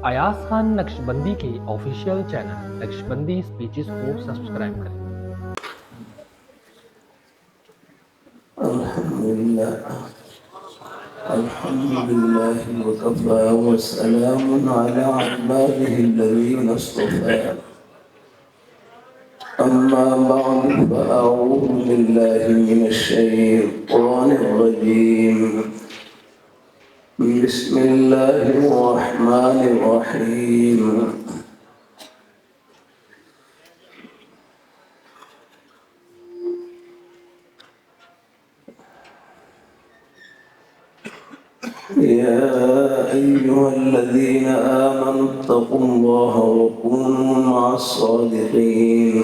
ایاز خان نقشبندی کے official channel Naqshbandi speeches کو subscribe کریں۔ الحمد لله وكفى وسلام على عباده الذين اصطفى أما بعد فأعوذ بالله من الشيطان الرجيم بسم الله الرحمن الرحيم يا أيها الذين آمنوا اتقوا الله وكونوا مع الصادقين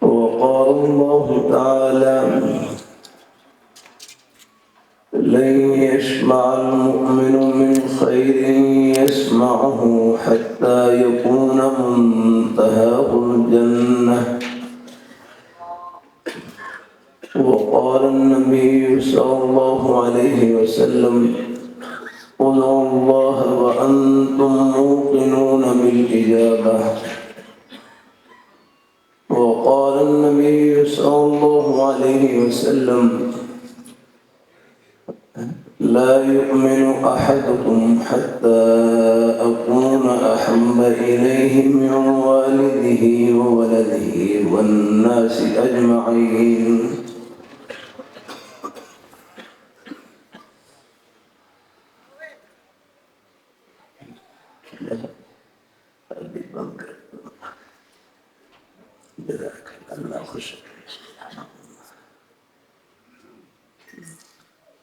وقال الله تعالى لن يشبع المؤمن من خير يسمعه حتى يكون منتهاه الجنة وقال النبي صلى الله عليه وسلم ادعوا الله وأنتم موقنون بالإجابة وقال النبي صلى الله عليه وسلم لا يؤمن أحدكم حتى أكون أحب إليه من والده وولده والناس أجمعين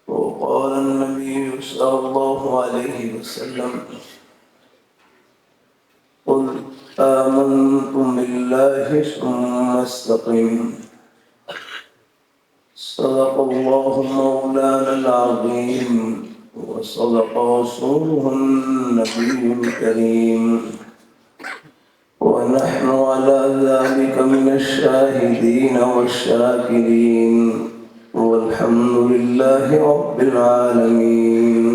وقال النبي صلى الله عليه وسلم قل آمنتم بالله ثم استقيم صدق الله مولانا العظيم وصدق رسوله النبي الكريم ونحن على ذلك من الشاهدين والشاكرين والحمد لله رب العالمين.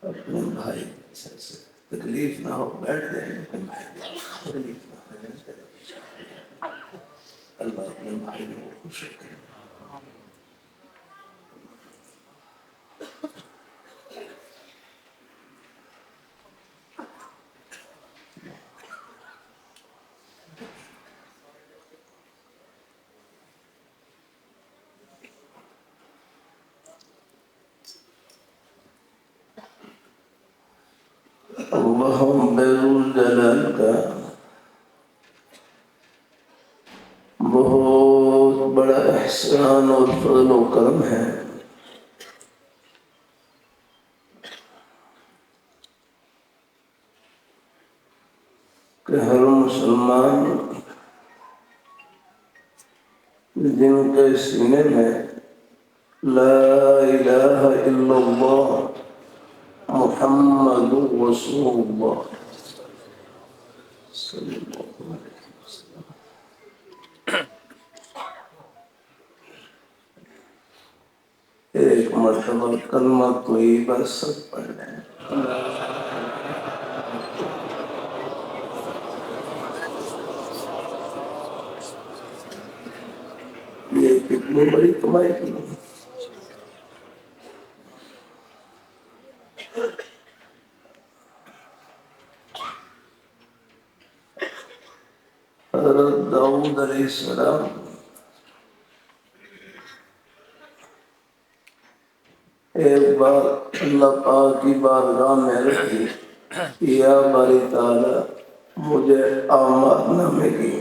اپنے بھائی تکلیف نہ ہو بیٹھ جائیں تکلیف نہ ہو اللہ اپنے بھائی کو خوش کرے. اللہ ذوالجلال کا بہت بڑا احسان اور فضل و کرم ہے کہ ہر مسلمان جن کے سینے میں لا الہ الا اللہ محمد رسول اللہ صلی اللہ علیہ وسلم ایک مرتبہ کلمہ طیبہ سب پڑھ لیں. یہ کتنی بڑی کمائی کی ہے. حضرت داؤد علیہ السلام ایک بار اللہ پاک کی بارگاہ میں عرض کی یا باری تعالی مجھے اعمال نامے کی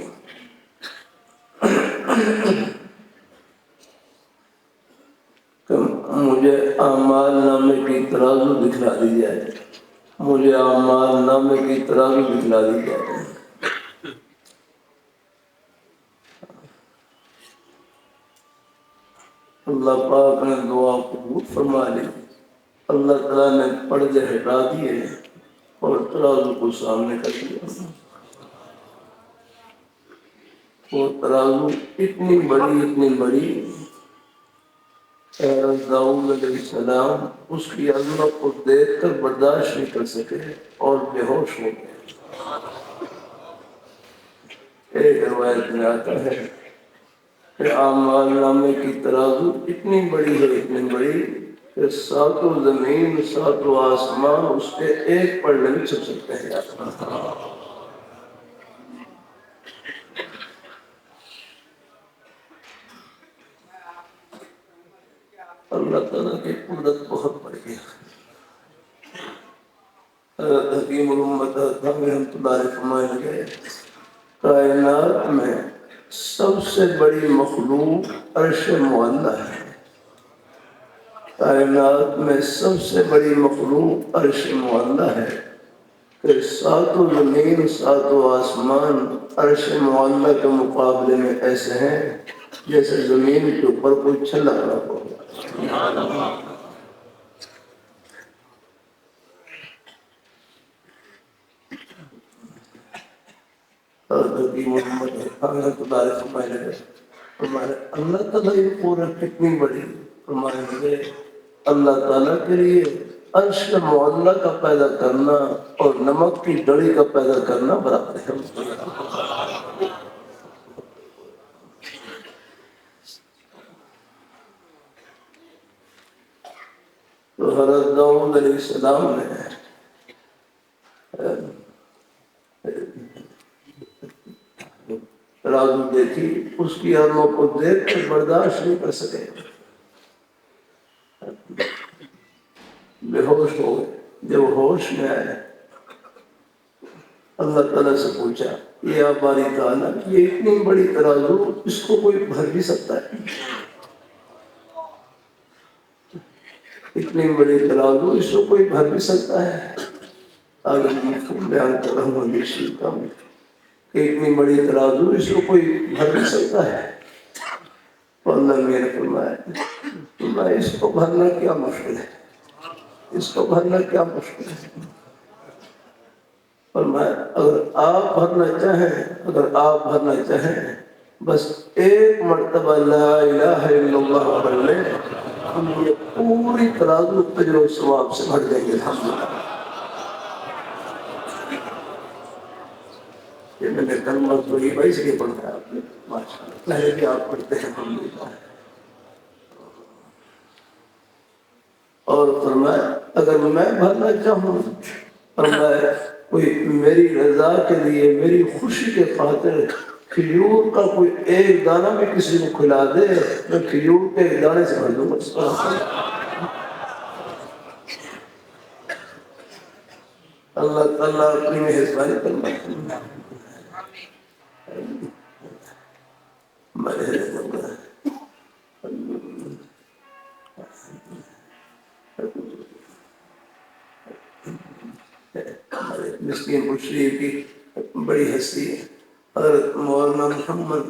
کہ مجھے اعمال نامے کی ترازو دکھلا دی جائے. مجھے اعمال نامے کی ترازو دکھلا دی جائے۔ اللہ پاک نے دعا قبول فرما لی، اللہ تعالیٰ نے پردے ہٹا دیے اور ترازو کو سامنے کر دیا۔ وہ ترازو اتنی بڑی حضرت داؤد علیہ السلام اس کی عظمت کو دیکھ کر برداشت نہیں کر سکے اور بے ہوش ہو گئے۔ ایک روایت میں آتا ہے کہ اعمال نامے کی ترازو اتنی بڑی کہ ساتوں زمین ساتوں آسمان اس کے ایک پلڑے میں چھپ سکتے ہیں۔ اللہ تعالیٰ کی قدرت بہت بڑی ہے۔ حضرت حکیم الامت رحمۃ اللہ علیہ فرمائے لگے کائنات میں سب سے بڑی مخلوق عرش معلیٰ ہے۔ کائنات میں سب سے بڑی مخلوق عرش معلیٰ ہے کہ ساتوں زمین ساتوں آسمان عرش معلیٰ کے مقابلے میں ایسے ہیں جیسے زمین کے اوپر کوئی چھلا رہا ہو۔ اللہ تعالیٰ یہ پورا کتنی بڑی فرمانے لگے اللہ تعالیٰ کے لیے عرش معلیٰ کا پیدا کرنا اور نمک کی ڈڑی کا پیدا کرنا برابر ہے۔ تو حضرت داؤد علیہ السلام نے ترازو دیکھی، اس کی عظمت کو دیکھ کر برداشت نہیں کر سکے، بے ہوش ہو گئے۔ جب ہوش میں آئے اللہ تعالیٰ سے پوچھا یا باری تعالیٰ یہ اتنی بڑی ترازو اس کو کوئی بھر بھی سکتا ہے؟ اتنی بڑی ترازو اس کو کوئی بھر بھی سکتا ہے؟ آگے مفہوم بیان کر رہا ہوں کہ اتنی بڑی ترازو اس کو کوئی بھر بھی سکتا ہے؟ تو اللہ نے فرمایا اس کو بھرنا کیا مشکل ہے، اس کو بھرنا کیا مشکل ہے۔ فرمایا اگر آپ بھرنا چاہیں بس ایک مرتبہ لا الہ الا اللہ پڑھ لیں، ہم یہ پوری ترازو اجر و ثواب سے بھر دیں گے الحمدللہ۔ یہ میں نے کلمہ تو یہ بھائی سے یہ پڑھا ہے آپ نے ماشاءاللہ، پہلے بھی آپ پڑھتے ہیں الحمدللہ۔ اور فرمایا اگر میں بھرنا چاہوں، فرمایا کوئی میری رضا کے لیے میری خوشی کے خاطر کھجور کا کوئی ایک دانہ میں کسی کو کھلا دے، میں کھجور کے ایک دانے سے بھر دوں گا۔ اللہ تعالیٰ اپنی مہربانی فرمائے۔ مسکین شریف کی بڑی ہستی ہے حضرت مولانا محمد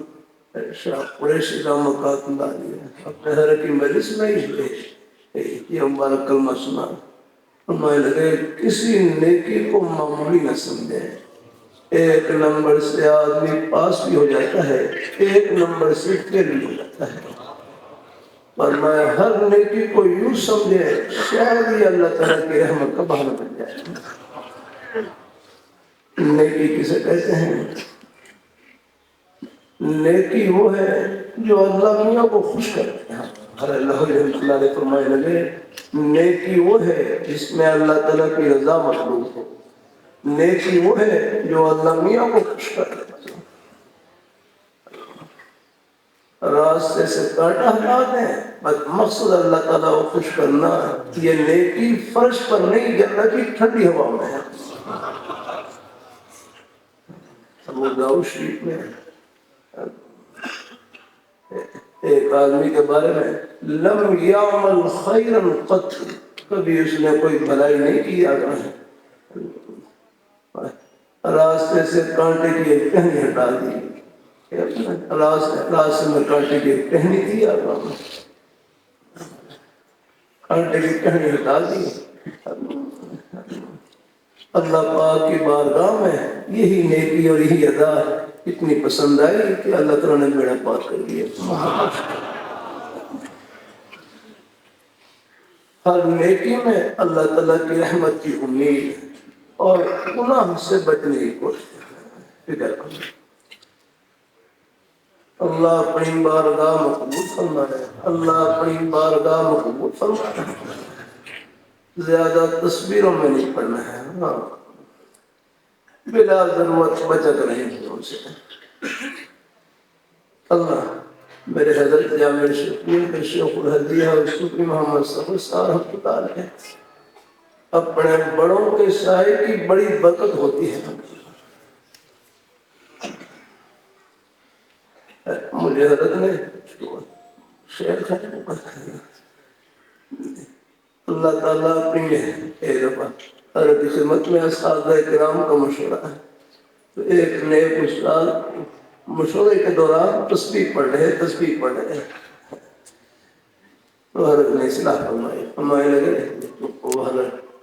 شاہ قریشی رحمۃ اللہ علیہ اپنے حضرت کی مجلس میں یہ مبارک کلمہ سنا، فرمانے لگے کسی نیکی کو معمولی نہ سمجھے، ایک نمبر سے آدمی پاس بھی ہو جاتا ہے، ایک نمبر سے فیل بھی ہو جاتا ہے۔ فرمایا ہر نیکی کو یوں سمجھے شاید یہ اللہ تعالیٰ کی رحمت کا بہانہ بن جائے۔ نیکی کسے کہتے ہیں؟ نیکی وہ ہے جو اللہ میاں کو خوش کرتے ہیں۔ اللہ علیہ فرمائے لگے نیکی وہ ہے جس میں اللہ تعالیٰ کی رضا مطلوب ہو، نیکی وہ ہے جو اللہ میاں کو خوش کرتے ہیں۔ راستے سے کاٹا ہٹا دیں بس مقصد اللہ تعالیٰ کو خوش کرنا، یہ نیکی فرش پر نہیں جنت کی ٹھنڈی ہوا میں ہے۔ ابو داؤد شریف میں ایک آدمی کے بارے میں لم یعمل خیرا قط، کبھی اس نے کوئی بھلائی نہیں کی آگاہ ہے، راستے سے کانٹے کی ایک ٹہنی ہٹا دی، راستے میں کانٹے کی ایک ٹہنی تھی، کانٹے کی ٹہنی ہٹا دی۔ اللہ پاک کی بارگاہ میں یہی نیکی اور یہی ادا اتنی پسند آئی کہ اللہ تعالیٰ نے بیڑا پار کر دیا۔ ہر نیکی میں اللہ تعالیٰ کی رحمت کی امید اور گناہ سے بچنے کی کوشش فکر کرنا۔ اللہ اپنی بارگاہ مقبول فرمائے، اللہ اپنی بارگاہ مقبول فرمائے۔ زیادہ تصویروں میں نہیں پڑھنا ہے، ہاں بلا ضرورت بچت نہیں کی ان سے۔ اللہ میرے حضرت جامع شفیع کے شیخ الہدیہ اور صوفی محمد صفی صاحب رحمۃ اللہ علیہ، اپنے بڑوں کے سائے کی بڑی برکت ہوتی ہے۔ مجھے حضرت نے شعر اللہ تعالیٰ اپنی ایک دفعہ حضرت کی خدمت میں اساتذہ کرام کا مشورہ ہے، تو ایک نیک استاد مشورے کے دوران تسبیح پڑھ رہے تو حضرت نے اصلاح فرمائی لگے،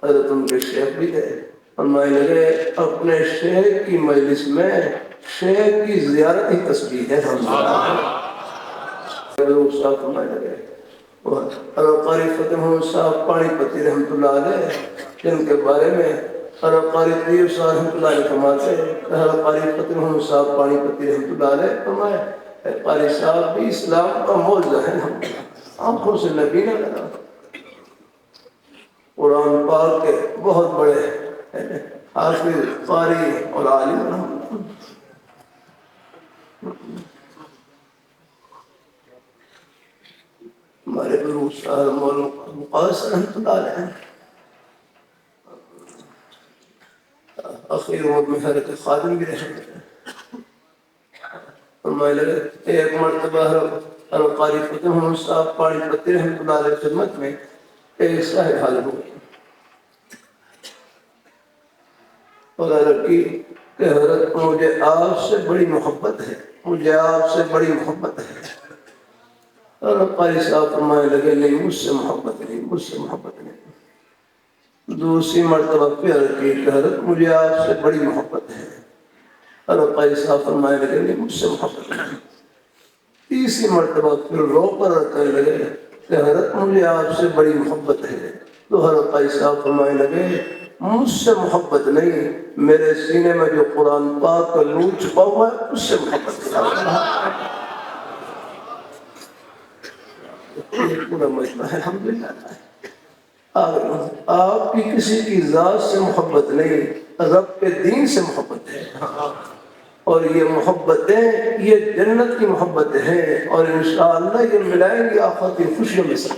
حضرت ان کے شیخ بھی گئے، فرمائے لگے اپنے شیخ کی مجلس میں شیخ کی زیارت ہی تسبیح ہے۔ استاد فرمائے لگے، قاری فتح محمد صاحب پانی پتی رحمۃ اللہ علیہ، جن کے بارے میں قاری طیب صاحب رحمۃ اللہ علیہ فرماتے ہیں، قاری فتح محمد صاحب پانی پتی رحمۃ اللہ علیہ فرمائے قاری صاحب بھی اسلام کا معجزہ ہے، آنکھوں سے نبی نہ لگا، قرآن پاک کے بہت بڑے حافظ قاری اور عالم۔ ہمارے گرو صاحب مولانا مقاصد رحمۃ اللہ علیہ اخیر عمر میں حضرت خادم بھی رہے، فرمائے لگے ایک مرتبہ قاری فتح محمد صاحب پانی پتی رحمۃ اللہ علیہ خدمت میں ایک صاحب حاضر ہوئے اور عرض کی کہ حضرت مجھے آپ سے بڑی محبت ہے، مجھے آپ سے بڑی محبت ہے۔ اور قاری صاحب فرمانے لگے نہیں، مجھ سے محبت نہیں، مجھ سے محبت نہیں۔ دوسری مرتبہ پھر کی کہ حضرت مجھے آپ سے بڑی محبت ہے، اور قاری صاحب فرمانے لگے نہیں، مجھ سے محبت نہیں۔ تیسری مرتبہ پھر رو کر کہنے لگے کہ حضرت مجھے آپ سے بڑی محبت ہے، تو حضرت قاری صاحب فرمانے لگے مجھ سے محبت نہیں، میرے سینے میں جو قرآن پاک کا نور چھپا ہوا ہے اس سے محبت ہے۔ پورا مجمع ہے الحمدللہ۔ آپ کی کسی کی ذات سے محبت نہیں، رب کے دین سے محبت ہے، اور یہ محبتیں یہ جنت کی محبت ہے، اور انشاءاللہ یہ ملائیں گی آخرت کی خوشیوں میں سب۔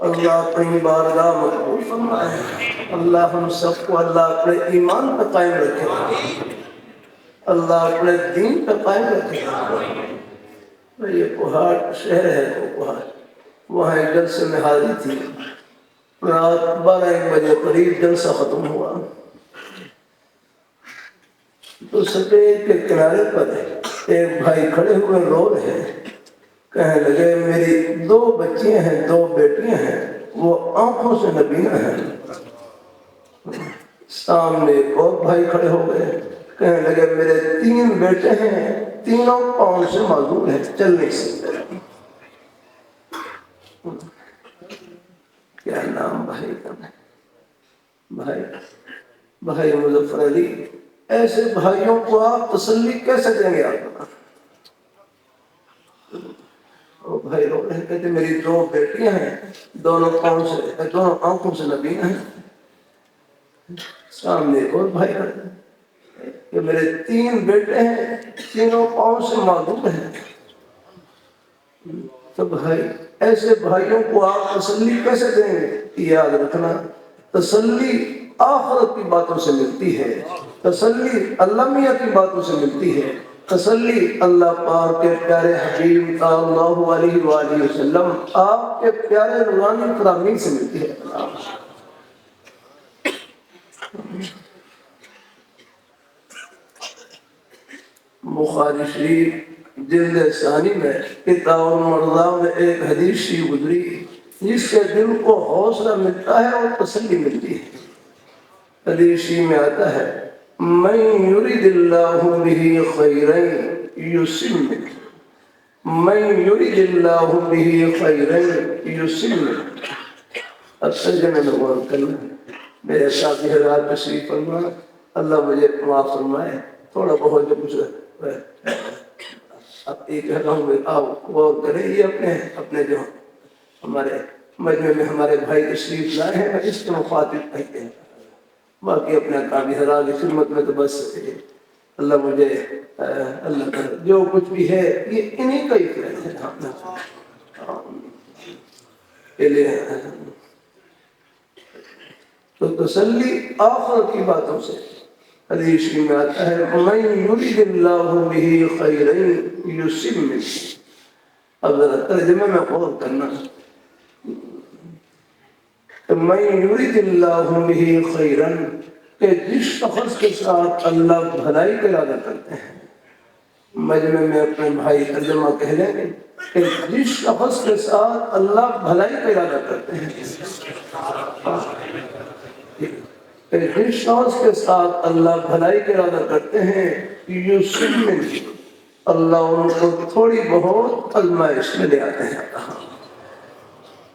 اللہ اپنی بارگاہ مقبول فرمائے، اللہ ہم سب کو اللہ اپنے ایمان پہ قائم رکھے، اللہ اپنے دین پہ قائم رکھے۔ یہ کوہاٹ شہر ہے، وہ کوہاٹ، وہاں ایک جلسے میں حاضری تھی، رات 12-1 بجے قریب جلسہ ختم ہوا، تو سڑک کے کنارے پر ایک بھائی کھڑے ہوئے رو رہے، کہنے لگے میری 2 بچیاں ہیں، 2 بیٹیاں ہیں، وہ آنکھوں سے نبینا ہیں۔ سامنے ایک اور بھائی کھڑے ہو گئے، کہنے لگے میرے 3 بیٹے ہیں، تینوں پاؤں سے معذور ہیں، چل نہیں سکتے۔ کیا نام بھائی کا ہے، بھائی مظفر علی۔ ایسے بھائیوں کو آپ تسلی کیسے دیں گے؟ آپ بھائی رو رہے کہتے میری 2 بیٹیاں ہیں، دونوں آنکھوں سے نبینا ہیں۔ سامنے ایک اور بھائی کھڑے کہ میرے 3 بیٹے ہیں، تینوں پاؤں سے معذور ہیں۔ تو بھائی ایسے بھائیوں کو آپ تسلی کیسے دیں گے؟ یاد رکھنا تسلی آخرت کی باتوں سے ملتی ہے، تسلی اللہ میاں کی باتوں سے ملتی ہے، تسلی اللہ پاک کے پیارے حبیب صلی اللہ علیہ وآلہ وسلم آپ کے پیارے روحانی فرامین سے ملتی ہے۔ بخاری شریف جلد ثانی میں کتاب المرضا میں ایک حدیث شریف گزری جس سے دل کو حوصلہ ملتا ہے اور تسلی ملتی ہے. حدیث شریف میں آتا ہے من یرید اللہ بہ خیرا یسمہ، من یرید اللہ بہ خیرا یسمہ. اب سجنے میں غور کرنا. میرے ساتھی حضرات تشریف فرما، اللہ مجھے معاف فرمائے. تھوڑا بہت جو کچھ اب ایک کہتا ہوں میں آپ غور کریں. یہ اپنے جو ہمارے مجمع میں ہمارے بھائی تشریف لائے ہیں اس کے مخاطب کہتے ہیں. باقی اپنے کابی حضرات کی خدمت میں تو بس اللہ مجھے اللہ کا جو کچھ بھی ہے یہ انہی کا ہی فیض ہے. تو تسلی آخر کی باتوں سے. حدیث میں آتا ہے من یرید اللہ بہ خیرا یسمہ. اب ذرا ترجمے میں غور کرنا. من یرید اللہ بہ خیرا کہ جس شخص کے ساتھ اللہ بھلائی کا ارادہ کرتے ہیں. مجمع میں اپنے بھائی ترجمہ کہہ لیں گے کہ جس شخص کے ساتھ اللہ بھلائی کا ارادہ کرتے ہیں، جس شخص کے ساتھ اللہ بھلائی کا ارادہ کرتے ہیں یسمہ، اللہ ان کو تھوڑی بہت آزمائش میں لے آتے ہیں.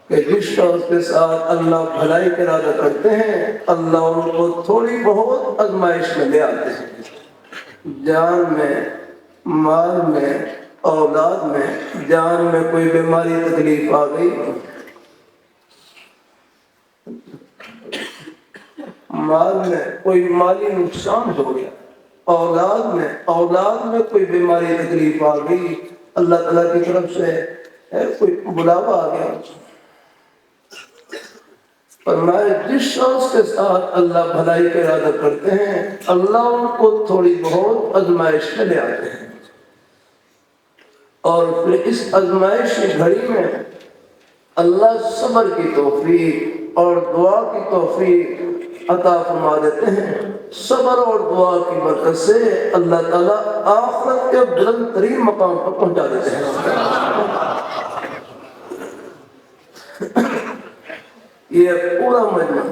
کہ جس شخص کے ساتھ اللہ بھلائی کا ارادہ کرتے ہیں اللہ ان کو تھوڑی بہت آزمائش میں لے آتے ہیں. جان میں، مال میں، اولاد میں. جان میں کوئی بیماری تکلیف آ گئی، مال میں کوئی مالی نقصان ہو گیا، اولاد میں کوئی بیماری تکلیف آ گئی، اللہ تعالیٰ کی طرف سے کوئی بلاوا آ گیا. فرمایا جس شخص کے ساتھ اللہ بھلائی کا ارادہ کرتے ہیں اللہ ان کو تھوڑی بہت آزمائش میں لے آتے ہیں. اور پھر اس آزمائش کی گھڑی میں اللہ صبر کی توفیق اور دعا کی توفیق عطا فرما دیتے ہیں. صبر اور دعا کی برکت سے اللہ تعالیٰ آخرت کے بلند ترین مقام پر پہنچا دیتے ہیں. یہ پورا مجمع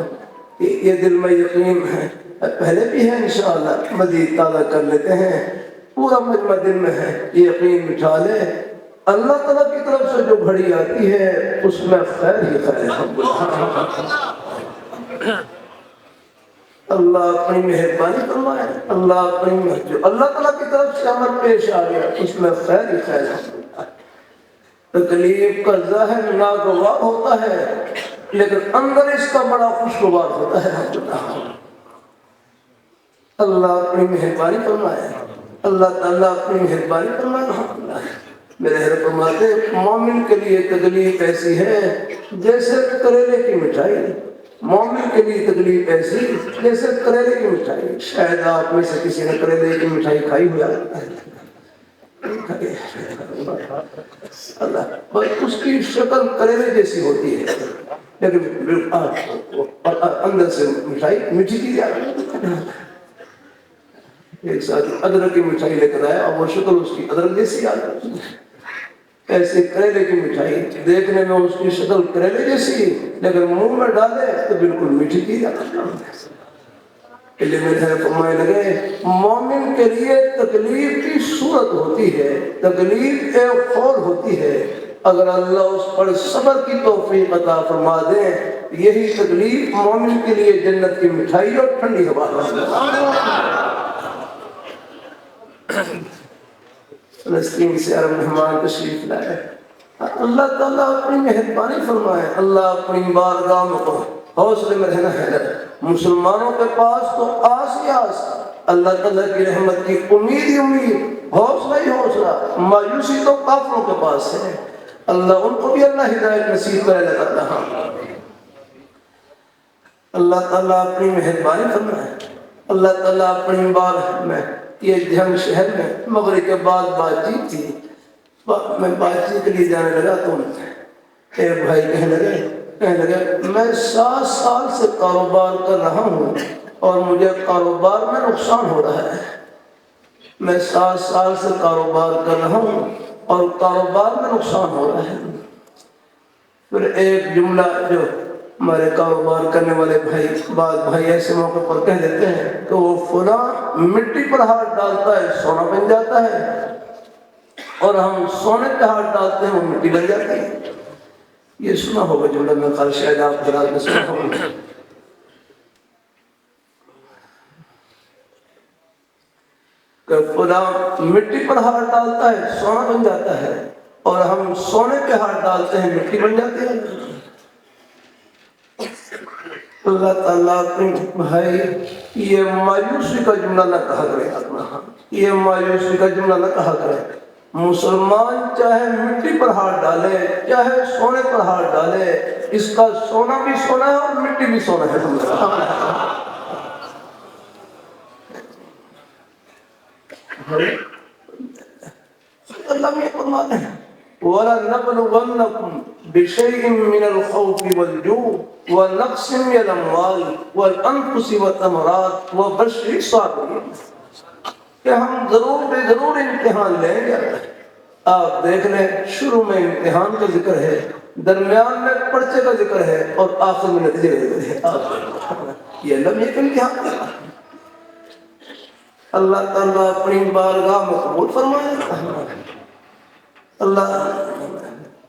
یہ دل میں یقین ہے، پہلے بھی ہے انشاءاللہ مزید تازہ کر لیتے ہیں. پورا مجمع دل میں ہے، یہ یقین بٹھا لے اللہ تعالیٰ کی طرف سے جو گھڑی آتی ہے اس میں خیر ہی خیر ہے. اللہ اپنی مہربانی فرمائے. اللہ اپنی جو اللہ تعالیٰ کی طرف سے امر پیش آ گیا اس میں خیر ہی خیر ہے. تکلیف کا ظاہر ناگوار ہوتا ہے لیکن اندر اس کا بڑا خوشگوار ہوتا ہے. اللہ اپنی مہربانی فرمائے. اللہ تعالیٰ اپنی مہربانی فرمائے. میرے حضرت فرماتے ہیں مومن کے لیے تکلیف ایسی ہے جیسے کریلے کی مٹھائی. مومن کے لیے تکلیف ایسی جیسے کریلے کی مٹھائی. شاید آپ میں سے کسی نے کریلے کی مٹھائی کھائی ہوا ہے. اللہ اس کی شکل کریلے جیسی ہوتی ہے لیکن اندر سے مٹھائی میٹھی کی جاتی. ایک ساتھ ادرک کی مٹھائی لے کر آیا اور وہ شکل اس کی ادرک جیسی آ جاتی. ایسے کریلے کی مٹھائی دیکھنے میں اس کی شکل کریلے جیسی لیکن منہ میں ڈالے تو بالکل میٹھی کی جاتی. میرے فرمانے لگے مومن کے لیے تکلیف کی صورت ہوتی ہے، تکلیف ایک خور ہوتی ہے. اگر اللہ اس پر صبر کی توفیق عطا فرما دے یہی تکلیف مومن کے لیے جنت کی مٹھائی اور ٹھنڈی ہوا ہے. فلسطین سے عرب مہمان تشریف لائے. اللہ تعالیٰ اپنی مہربانی فرمائے. اللہ اپنی بارگاہ میں حوصلے میں رہنا ہے. مسلمانوں کے پاس تو آس ہی آس، اللہ تعالیٰ کی رحمت کی امید ہی امید، حوصلہ ہی حوصلہ. مایوسی تو کافروں کے پاس ہے. اللہ ان کو بھی اللہ ہدایت نصیب کرے لگا. اللہ تعالیٰ اپنی مہربانی فرمائے. اللہ تعالیٰ اپنی بار میں یہ جنگ شہر میں مغرب کے بعد بات چیت تھی. میں بات چیت کے لیے جانے لگا تو ایک بھائی کہنے لگے میں 7 سال سے کاروبار کر رہا ہوں اور مجھے کاروبار میں نقصان ہو رہا ہے. میں 7 سال سے کاروبار کر رہا ہوں اور کاروبار میں نقصان ہو رہا ہے۔ پھر ایک جملہ جو ہمارے کاروبار کرنے والے بھائی، بعض بھائی ایسے موقع پر کہہ دیتے ہیں کہ وہ فلاں مٹی پر ہاتھ ڈالتا ہے سونا بن جاتا ہے، اور ہم سونے پہ ہاتھ ڈالتے ہیں وہ مٹی بن جاتی ہے۔ یہ سنا ہوگا جملہ، میں خیال شاید آپ حضرات نے سنا ہوگا کہ فلاں مٹی پر ہاتھ ڈالتا ہے سونا بن جاتا ہے، اور ہم سونے پہ ہاتھ ڈالتے ہیں مٹی بن جاتی ہے۔ اللہ تعالیٰ اپنے بھائی یہ مایوسی کا جملہ نہ کہا کرے، یہ مایوسی کا جملہ نہ کہا کرے۔ مسلمان چاہے مٹی پر ہاتھ ڈالے چاہے سونے پر ہاتھ ڈالے، اس کا سونا بھی سونا ہے اور مٹی بھی سونا ہے۔ اللہ یہ فرماتے ہیں وَلَنَبْلُوَنَّكُمْ بِشَيْءٍ مِّنَ الْخَوْفِ وَالْجُوعِ وَنَقْصٍ مِّنَ الْأَمْوَالِ وَالْأَنفُسِ وَالثَّمَرَاتِ وَبَشِّرِ الصَّابِرِينَ، کہ ہم ضرور امتحان لیں گے۔ آپ دیکھ لیں شروع میں امتحان کا ذکر ہے، درمیان میں پرچے کا ذکر ہے، اور آخر میں نتیجے کا ذکر ہے۔ یہ اللہ ایک امتحان کر رہا ہے۔ اللہ تعالیٰ اپنی بارگاہ میں قبول فرمائے۔ اللہ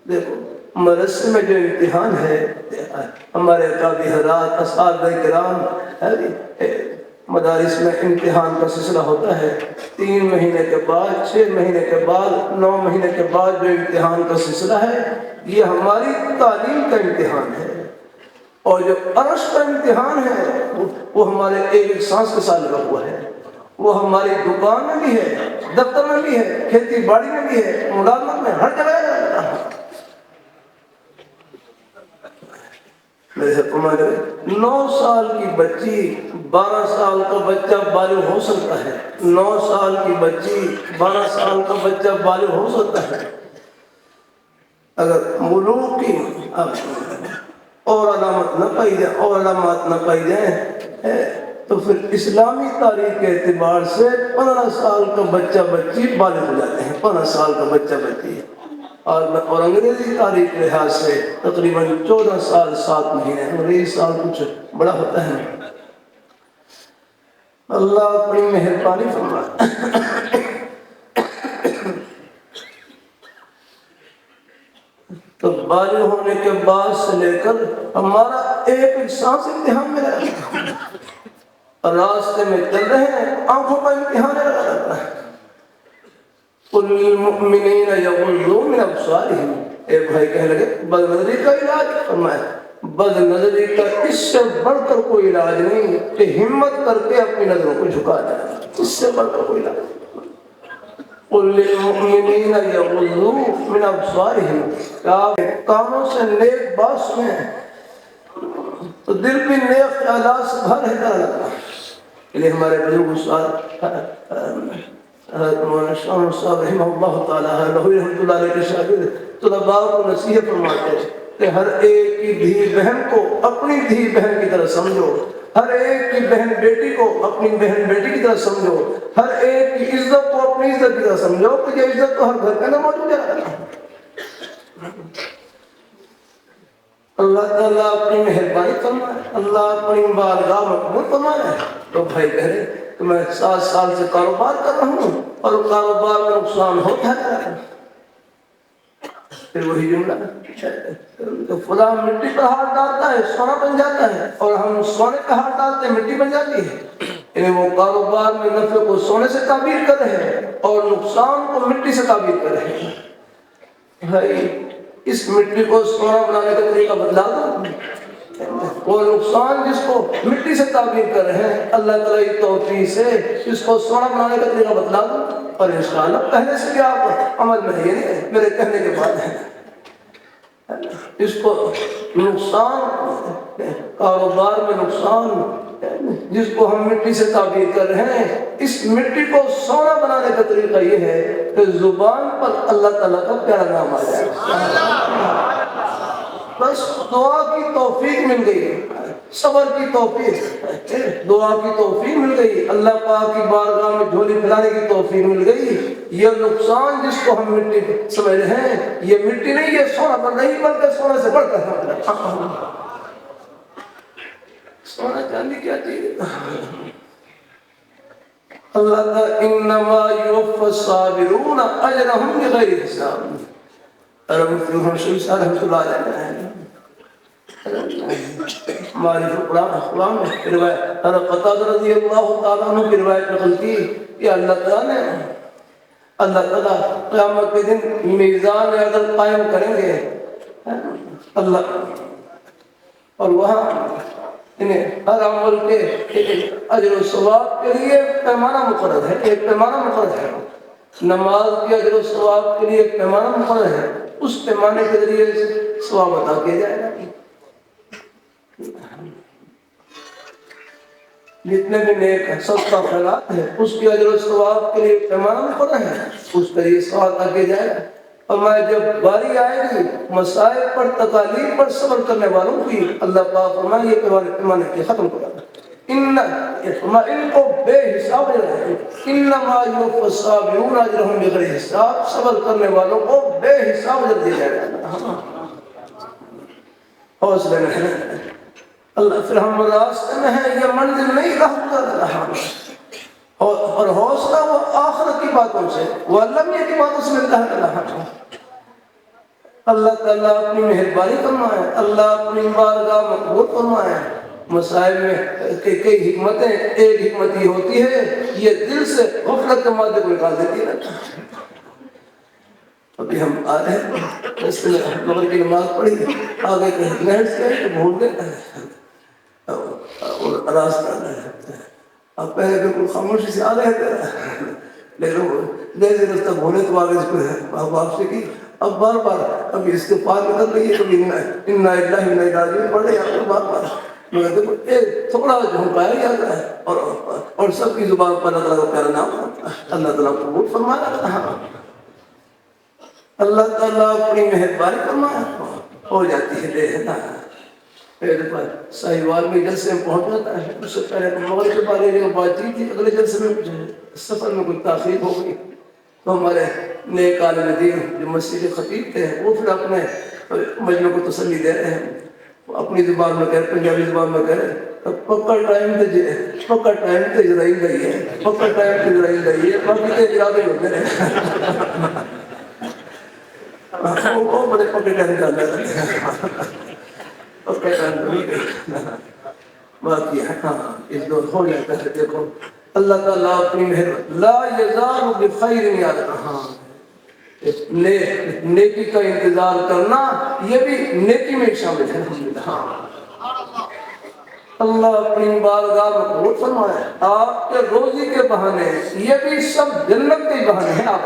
دیکھو مدرسے میں جو امتحان ہے، ہمارے اکابر حضرات اساتذہ کرام مدارس میں امتحان کا سلسلہ ہوتا ہے، 3 مہینے کے بعد 6 مہینے کے بعد 9 مہینے کے بعد جو امتحان کا سلسلہ ہے، یہ ہماری تعلیم کا امتحان ہے، اور جو عرش کا امتحان ہے وہ ہمارے ایک سانس کے ساتھ لگا ہوا ہے۔ وہ ہماری دکان میں بھی ہے، دفتر میں بھی ہے، کھیتی باڑی میں بھی ہے، ملازمت میں، ہر جگہ ہے۔ میرے فرمانے 9 سال کی بچی 12 سال کا بچہ بالغ ہو سکتا ہے، 9 سال کی بچی 12 سال کا بچہ بالغ ہو سکتا ہے۔ اگر ملوک کی اور علامات نہ پائی جائیں تو پھر اسلامی تاریخ کے اعتبار سے 15 سال کا بچہ بچی بالغ ہو جاتے ہیں، 15 سال کا بچہ بچی، اور انگریزی تاریخ کے لحاظ سے تقریباً 14 سال 7 مہینے، انگریزی سال کچھ بڑا ہوتا ہے۔ اللہ اپنی مہربانی فرمائے۔ تو بالغ ہونے کے بعد سے لے کر ہمارا ایک سانس امتحان میں رہتا ہے، راستے میں چل رہے ہیں آنکھوں کا امتحان رہتا ہے۔ قُلْ لِلْمُؤْمِنِينَ يَغُضُّوا مِنْ أَبْصَارِهِمْ، ایک بھائی کہنے لگے بد نظری کا علاج فرمایا، بد نظری کا اس سے بڑھ کر کوئی علاج نہیں کہ ہمت کر کے اپنی نظروں کو جھکا جائے، اس سے بڑھ کر کوئی علاج نہیں۔ قُلْ لِلْمُؤْمِنِينَ يَغُضُّوا مِنْ أَبْصَارِهِمْ، کہ آپ کانوں سے نیک بات سنیں تو دل بھی نیک خیالات سے بھر رہتا لگتا ہے۔ اس لیے ہمارے بزرگ استاد حضرت مولانا شاہ صاحب رحمہ اللہ تعالیٰ رحمۃ اللہ علیہ کے شاگرد طلباء کو نصیحت فرماتے ہیں کہ ہر ایک کی دھی بہن کو اپنی دھی بہن کی طرح سمجھو، ہر ایک کی بہن بیٹی کو اپنی بہن بیٹی کی طرح سمجھو، ہر ایک کی عزت کو اپنی عزت کی طرح سمجھو، کہ یہ عزت تو ہر گھر کے اندر موجود ہے۔ اللہ تعالیٰ اپنی مہربانی فرمائے، اللہ اپنی بارگاہ میں قبول فرمائے۔ تو بھائی کہہ رہے کہ میں 7 سال سے کاروبار کر رہا ہوں اور کاروبار میں نقصان ہوتا ہے۔ پھر وہی جملہ تو فلاں مٹی پر ہاتھ ڈالتا ہے سونا بن جاتا ہے، اور ہم سونے پہ ہاتھ ڈالتے ہیں مٹی بن جاتی ہے۔ یعنی وہ کاروبار میں نفع کو سونے سے تعبیر کر رہے ہیں اور نقصان کو مٹی سے تعبیر کر رہے ہیں۔ بھائی اس مٹی کو سونا بنانے کا طریقہ بدلا دو، وہ نقصان جس کو مٹی سے تعبیر کر رہے ہیں اللہ تعالیٰ کی توفیق سے اس کو سونا بنانے کا طریقہ بدلا دو، اور انشاءاللہ پہلے سے بھی آپ عمل میں یہ نہیں میرے کہنے کے بعد ہے۔ اس کو نقصان کاروبار میں نقصان جس کو ہم مٹی سے تعبیر کر رہے ہیں، اس مٹی کو سونا بنانے کا طریقہ یہ ہے کہ زبان پر اللہ تعالیٰ کا پیارا نام آ جائے، بس دعا کی توفیق مل گئی۔ صبر کی توفیق، دعا کی توفیق مل گئی، اللہ پاک کی بارگاہ میں جھولی پھیلانے کی توفیق مل گئی۔ یہ نقصان جس کو ہم مٹی سمجھ رہے ہیں، یہ مٹی نہیں، یہ سونا پر نہیں بلکہ سونے سے بڑھ کر ہے۔ سونا چاندی کیا چیز ہے؟ اللہ کا انما یوفی الصابرون اجرهم بغیر حساب۔ عرب رسول صلی اللہ علیہ وسلم معرف قرآن میں روایت حضرت قتادہ رضی اللہ تعالیٰ عنہ کی روایت نقل کی کہ اللہ تعالیٰ قیامت کے دن میزان عدل قائم کریں گے اللہ، اور وہاں انہیں ہر عمل کے اجر و ثواب کے لیے پیمانہ مقرر ہے، ایک پیمانہ مقرر ہے۔ نماز کے اجر و ثواب کے لیے ایک پیمانہ مقرر ہے، اس پیمانے کے ذریعے ثواب عطا کیا جائے گا۔ جتنے بھی نیک صدقہ خیرات ہے اس کے اجر و ثواب کے لیے پیمانہ مقرر ہے، اس پر یہ ثواب عطا کیا جائے گا۔ اور میں جب باری آئے گی مسائل پر تکالیف پر صبر کرنے والوں کی، اللہ پاک فرمائے یہ پیمانے کے ختم کرا ان کو بے حساب ہے، انما یوفی الصابرون اجرهم بغیر حساب، صبر کرنے والوں کو بے حساب اجر دیا جائے گا۔ حوصلے میں اللہ، پھر ہم راستے میں ہیں، یہ منزل نہیں رہا، اور حوصلہ وہ آخرت کی باتوں سے، وہ علمیہ کی باتوں سے ملتا ہے۔ اللہ تعالیٰ اپنی مہربانی فرمائے، اللہ اپنی بارگاہ مقبول فرمائے۔ مسائل میں کئی حکمتیں، ایک حکمت یہ ہوتی ہے یہ دل سے غفلت کے مادے کو نکال دیتی ہے۔ ابھی ہم آ رہے ہیں اس میں مغرب کی نماز پڑھی، آگے نہر سے تو بھول گئے اور راستہ اب پہلے بالکل خاموشی سے آ رہے تھے، لیکن جیسے رستہ بھولے تو آگے اس کو واپسی کی، اب بار بار ابھی اس کے پار نکل رہی ہے، کبھی انا للہ و انا الیہ راجعون پڑھ رہے ہیں بار بار، مگر دیکھو ایک تھوڑا جھونکایا جاتا ہے اور سب کی زبان پر اللہ کا پیارا نام اللہ تعالیٰ قبول فرمانا۔ اللہ تعالیٰ اپنی مہربانی فرمایا ہو جاتی ہے دیر نا۔ پہلے پر ساہیوال میں جلسے میں پہنچ جاتا ہے، اس سے پہلے مغرب کے بارے میں بات چیت تھی، اگلے جلسے میں سفر میں کوئی تاخیر ہو گئی تو ہمارے نیک عالم دین جو مسجد خطیب تھے وہ پھر اپنے مجمع کو تسلی دے رہے ہیں، اپنی زبان میں کہہ رہے، پنجابی زبان میں کہہ رہے پکا ٹائم تے اسرائیل گئی ہے، پکا ٹائم تے اسرائیل گئی ہے، باقی تے ارادے ہوتے رہے وہ بڑے پکے ٹائم چل رہے تھے، پکا ٹائم باقی ہے ہاں اس دور ہو جاتا ہے۔ دیکھو اللہ تعالیٰ اپنی مہربانی لا یزال بخیر یاد رہا، نیکی کا انتظار کرنا یہ بھی نیکی میں شامل ہے۔ اللہ اپنی بارگاہ میں قبول فرمائے، آپ کے روزی کے بہانے یہ بھی سب جنت کے بہانے ہیں۔ آپ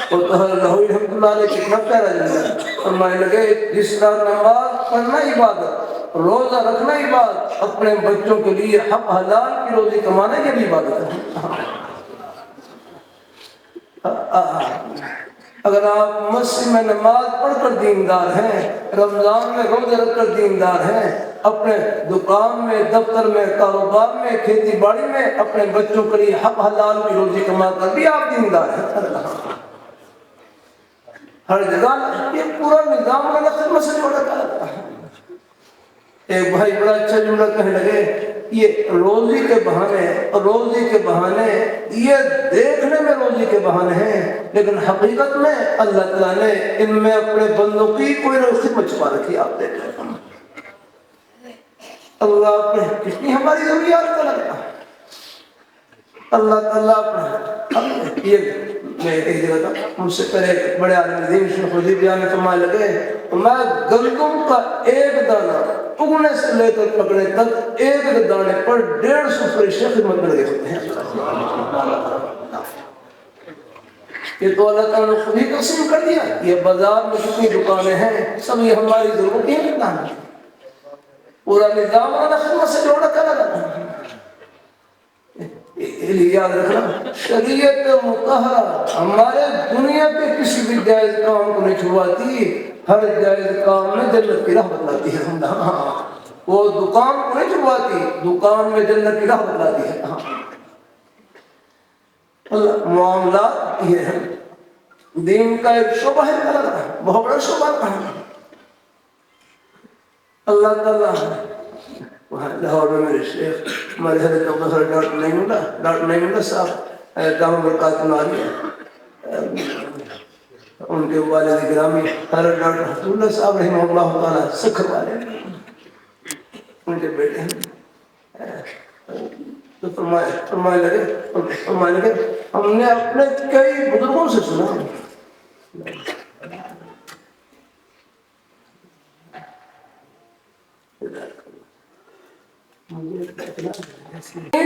کا لہوی رحمۃ اللہ علیہ کتنا پیارا جملہ فرمانے لگے، جس طرح نماز پڑھنا عبادت، روزہ رکھنا عبادت، اپنے بچوں کے لیے حق حلال کی روزی کمانا یہ بھی عبادت ہے۔ اگر آپ مسجد میں نماز پڑھ کر دیندار ہیں، رمضان میں روزے رکھ کر دیندار ہیں، اپنے دکان میں، دفتر میں، کاروبار میں، کھیتی باڑی میں اپنے بچوں کے لیے حق حلال کی روزی کما کر بھی آپ دیندار ہیں۔ ہر جگہ یہ پورا نظام میں خدمت سے جوڑا تھا۔ ایک بھائی بڑا اچھا جملہ کہنے لگے، یہ روزی کے بہانے یہ دیکھنے میں روزی کے بہانے ہیں، لیکن حقیقت میں اللہ تعالیٰ نے ان میں اپنے بندوں کی کوئی خدمت چھپا رکھی۔ آپ دیکھ رہے ہیں اللہ نے کتنی ہماری ضروریات کا لگا، اللہ تعالیٰ یہ میں ایک جگہ تھا، مجھ سے پہلے بڑے عالم دین شیخ خدیب بیان میں فرمانے لگے، میں گندم کا ایک دانہ اگنے سے لے کر پکڑے تک ایک دانے پر 150 فرشتے خدمت میں لگے ہوتے ہیں۔ یہ تو اللہ تعالیٰ نے خود ہی تقسیم کر دیا۔ یہ بازار میں جتنی دکانیں ہیں سب یہ ہماری ضرورت ہی نہیں، پورا نظام اللہ خدمت سے جوڑا کر لگا۔ یاد رکھنا شریعت مطہرہ ہمارے دنیا کے کسی بھی جائز کام کو نہیں چھڑواتی، ہر جائز کام میں جنت کی راہ بتلاتی ہے. وہ دکان کو نہیں چھپاتی، دکان میں جنت کی راہ بتلاتی ہے. اللہ معاملات یہ ہے، دین کا ایک شعبہ ہے، بہت بڑا شعبہ ہے. اللہ تعالیٰ وہاں لاہور میں میرے شیخ ہمارے حضرت پروفیسر ڈاکٹر نعیم صاحب دامن برکات ناری ہے، ان کے والد گرامی حضرت ڈاکٹر حسن اللہ صاحب رحمہ اللہ تعالیٰ سکھر والے ان کے بیٹے ہیں. تو فرمائے لگے ہم نے اپنے کئی بزرگوں سے سنا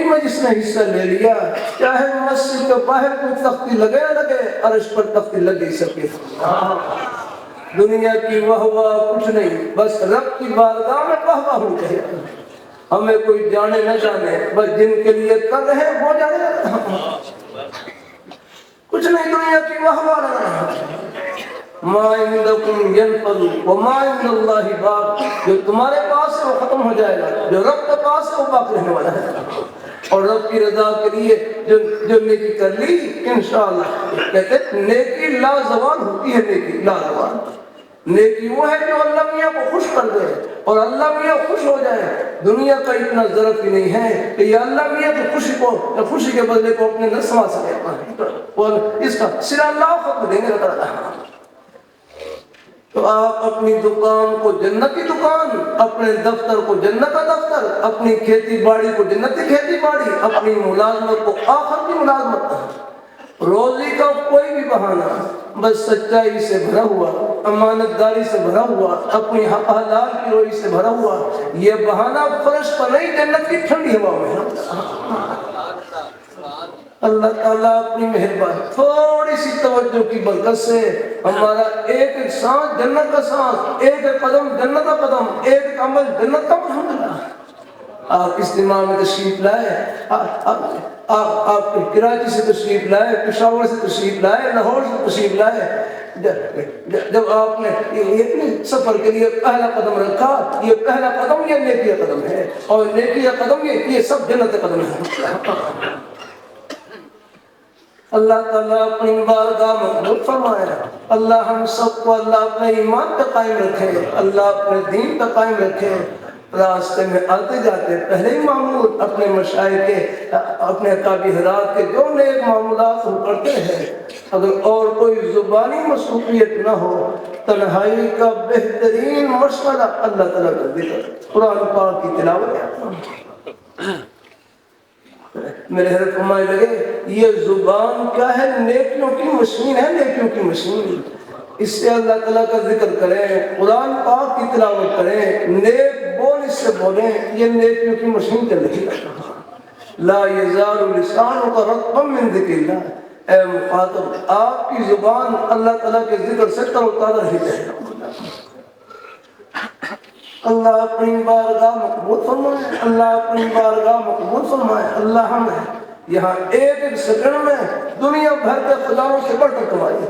میں جس نے حصہ لے لیا، چاہے مسجد کے باہر کوئی تختی لگے نہ لگے، عرش پر تختی لگ ہی سکے. دنیا کی واہ واہ کچھ نہیں، بس رب کی بارگاہ میں واہ واہ ہو گئے. ہمیں کوئی جانے نہ جانے، بس جن کے لیے کر رہے وہ جانے. کچھ نہیں دنیا کی واہ واہ. ما عندکم ينفد وما عند اللہ باق، جو تمہارے پاس ہے وہ ختم ہو جائے گا، جو رب کے پاس ہے وہ باقی رہنے والا ہے. اور رب کی رضا کے لیے جو نیکی کر لی انشاءاللہ، کہتے ہیں نیکی لازوال ہوتی ہے. نیکی لازوال، نیکی وہ ہے جو اللہ میاں کو خوش کر دے اور اللہ میاں خوش ہو جائے. دنیا کا اتنا ضرورت ہی نہیں ہے کہ یہ اللہ میاں کی خوشی کے بدلے کو اپنے نہ سما سکے، اور اس کا صرف اللہ خود دیں گے. تو آپ اپنی دکان کو جنت کی دکان، اپنے دفتر کو جنت کا دفتر، اپنی کھیتی باڑی کو جنت کی کھیتی باڑی، اپنی ملازمت کو آخر کی ملازمت. روزی کا کوئی بھی بہانہ بس سچائی سے بھرا ہوا، امانت داری سے بھرا ہوا، اپنی حلال کی روزی سے بھرا ہوا، یہ بہانہ فرش پر نہیں، جنت کی ٹھنڈی ہوا میں. اللہ تعالیٰ اپنی مہربانی تھوڑی سی توجہ کی برکت سے ہمارا ایک ایک سانس جنت کا سانس، ایک ایک قدم جنت کا قدم، ایک ایک عمل جنت کا. الحمدللہ آپ اجتماع میں تشریف لائے، آپ کراچی سے تشریف لائے، پشاور سے تشریف لائے، لاہور سے تشریف لائے. جب آپ نے یہ سفر کے لیے پہلا قدم رکھا، یہ پہلا قدم یہ نیکی کا قدم ہے، اور نیکی کا قدم یہ سب جنت کا قدم ہے. اللہ تعالیٰ اپنی بارگاہ مقبول فرمائے. اللہ ہم سب کو اللہ اپنے ایمان پہ قائم رکھے، اللہ اپنے دین پہ قائم رکھے. راستے میں آتے جاتے پہلے ہی معمول اپنے مشائخ کے، اپنے اکابر حضرات کے جو نیک معمولات ہو کرتے ہیں، اگر اور کوئی زبانی مصروفیت نہ ہو، تنہائی کا بہترین مشغلہ اللہ تعالیٰ کا ذکر، قرآن پاک کی تلاوت. میرے حضرت فرمائے لگے یہ زبان کیا ہے؟ نیکیوں کی مشین ہے، نیکیوں کی مشین. اس سے اللہ تعالیٰ کا ذکر کریں، قرآن پاک کی تلاوت کریں، نیک بول اس سے بولیں، یہ نیکیوں کی مشین چل رہی ہے. لا یزال لسانک رطبا من ذکر اللہ، اے مخاطب آپ کی زبان اللہ تعالیٰ کے ذکر سے تر و تازہ رہے. اللہ اپنی بارگاہ مقبول فرمائے، اللہ اپنی بارگاہ مقبول فرمائے. اللہ ہمیں یہاں ایک ایک سیکنڈ میں دنیا بھر کے خداؤں سے بڑھ کر کمائی،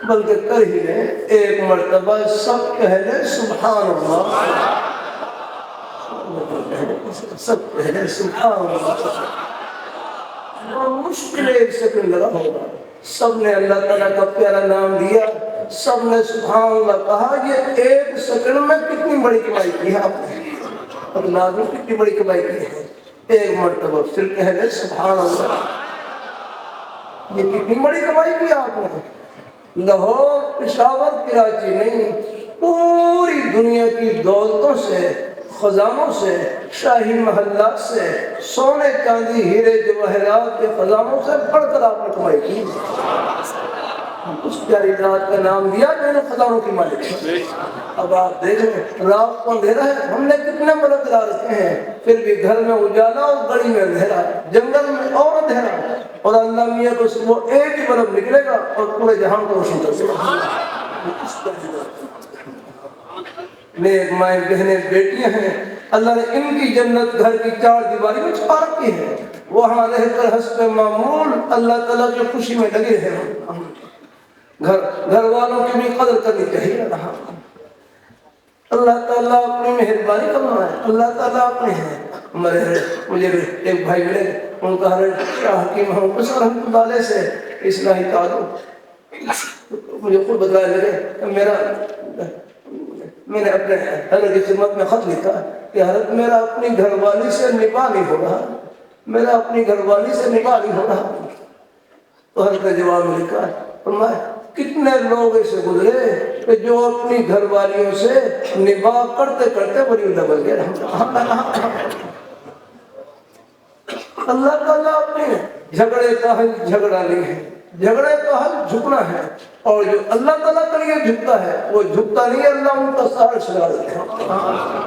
بلکہ کر ہی لیں ایک مرتبہ سب کہہ لیں سبحان اللہ، سب کہہ لیں سبحان اللہ. مشکل ایک سیکنڈ لگا ہوگا، سب نے اللہ تعالیٰ کا پیارا نام دیا، سب نے سبحان اللہ کہا. یہ ایک سیکنڈ میں کتنی بڑی کمائی کی ہے آپ نے، اور لازم کتنی بڑی کمائی کی ہے. ایک مرتبہ پھر کہہ رہے سبحان اللہ، یہ کتنی بڑی کمائی کی آپ نے. لاہور، پشاور، کراچی نہیں، پوری دنیا کی دولتوں سے، خزانوں سے، شاہی محلات سے، سونے چاندی ہیرے جواہرات کے خزانوں سے بڑھ کر آپ نے کمائی کی. اس پیاری رات کا نام دیا جو نے خزانوں کی مالک ہے. اب آپ دیکھیں رات کو اندھیرا ہے، ہم نے کتنے بلب جلا رکھے ہیں، پھر بھی گھر میں اجالا اور گلی میں اندھیرا، جنگل میں اور اندھیرا، اور اللہ میاں کو صبح ایک ہی بلب نکلے گا اور پورے جہان کو روشن کر دے گا. نیک مائیں بہنیں بیٹیاں ہیں، اللہ نے ان کی جنت گھر کی چار دیواری میں چھپا رکھی ہے. وہاں رہ کر حسب معمول اللہ تعالیٰ کی خوشی میں لگے ہیں. گھر والوں کی بھی قدر کرنی چاہیے. اللہ تعالیٰ اپنی مہربانی فرمائے. اللہ تعالیٰ اپنے ہیں. مجھے ایک بھائی ملے, ان کا شاہ حکیم محمد رحمۃ اللہ علیہ سے اصلاحی تعلق. مجھے خود بتایا لگے میں نے اپنے حضرت کی خدمت میں خط لکھا کہ حضرت میرا اپنی گھر والی سے نکاح نہیں ہو رہا, میرا اپنی گھر والی سے نکاح نہیں ہو رہا. تو حضرت نے جواب میں لکھا فرمایا کتنے لوگ ایسے گزرے کہ جو اپنی گھر والیوں سے نکاح کرتے کرتے بڑی اللہ بن گئے. اللہ تعالیٰ اپنے جھگڑے کا حل جھگڑا نہیں ہے, جھگڑے کا حل جھکنا ہے. اور جو اللہ تعالیٰ کے لیے جھکتا ہے وہ جھکتا نہیں ہے, اللہ ان کا سہارا چلا دیتا ہے.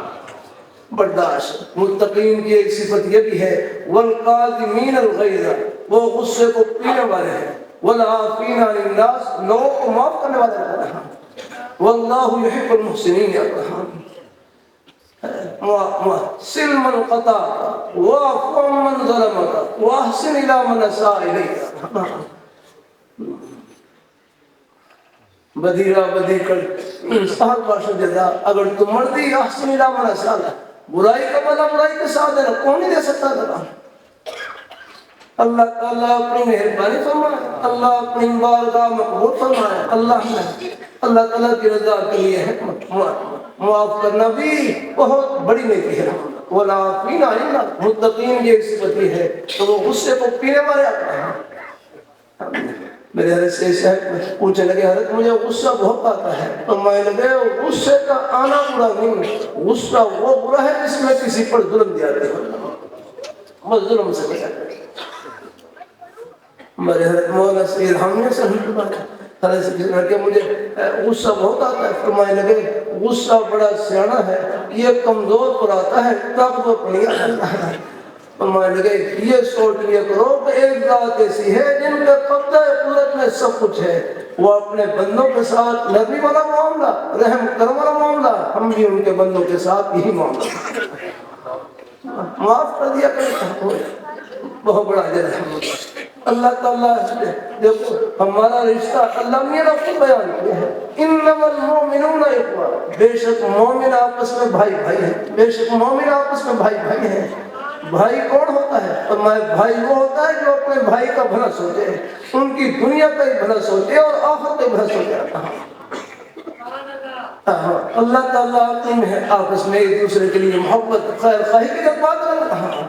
برداشت. متقین کی ایک صفت یہ بھی ہے والقاظمین الغیظ, وہ غصے کو پینے والے ہیں. والعافین عن الناس, لوگوں کو معاف کرنے والے ہیں. واللہ یحب المحسنین. سل من قطعك واعف عمن ظلمك واحسن الى من اساء اليك. بدیرہ بدی کر انصاف کا جزا. اگر تم مردی احسن الى من اساء, برائی کا بدلہ برائی کے ساتھ دینا, کون نہیں دے سکتا تھا. اللہ تعالیٰ اپنی مہربانی فرمائے, اللہ اپنی بارگاہ مقبول فرمائے. اللہ تعالیٰ کی رضا کے لیے حکمت معاف کرنا بھی بہت بڑی نیکی ہے. والعافین عن الناس, متقین یہ صفت ہے تو وہ غصے کو پینے والے آتے ہیں. میرے حضرت سے صاحب پوچھنے لگے حضرت مجھے غصہ بہت آتا ہے. تو میں لگے غصے کا آنا برا نہیں, غصہ وہ برا ہے جس میں کسی پر ظلم دیا جائے, بس ظلم سے بچا جائے. ہمارے حضرت مولانا سید حامی سے حضرت سے کسی لڑکے مجھے غصہ بہت آتا ہے. فرمانے لگے غصہ بڑا سیانا ہے, یہ کمزور پر آتا ہے, طاقتور پر نہیں آتا ہے. فرمانے لگے یہ سوچ لیا کرو کہ ایک ذات ایسی ہے جن کا قبضہ قدرت میں سب کچھ ہے, وہ اپنے بندوں کے ساتھ نرمی والا معاملہ, رحم کرم والا معاملہ, ہم بھی ان کے بندوں کے ساتھ یہی معاملہ معاف کر دیا کریں, بہت بڑا اجر ہے. اللہ تعالیٰ دیکھو ہمارا رشتہ اللہ میاں نے خود بیان کیا ہے, انما المؤمنون اخوہ, بے شک مومن آپس میں بھائی بھائی ہیں, بے شک مومن آپس میں بھائی بھائی ہیں. بھائی کون ہوتا ہے؟ فرمایا بھائی وہ ہوتا ہے جو اپنے بھائی کا بھلا سوچے, ان کی دنیا کا ہی بھلا سوچے اور آخرت کا ہی بھلا سوچے. اللہ تعالیٰ تم ہے آپس میں ایک دوسرے کے لیے محبت خیر خواہی کی جب بات کرنا.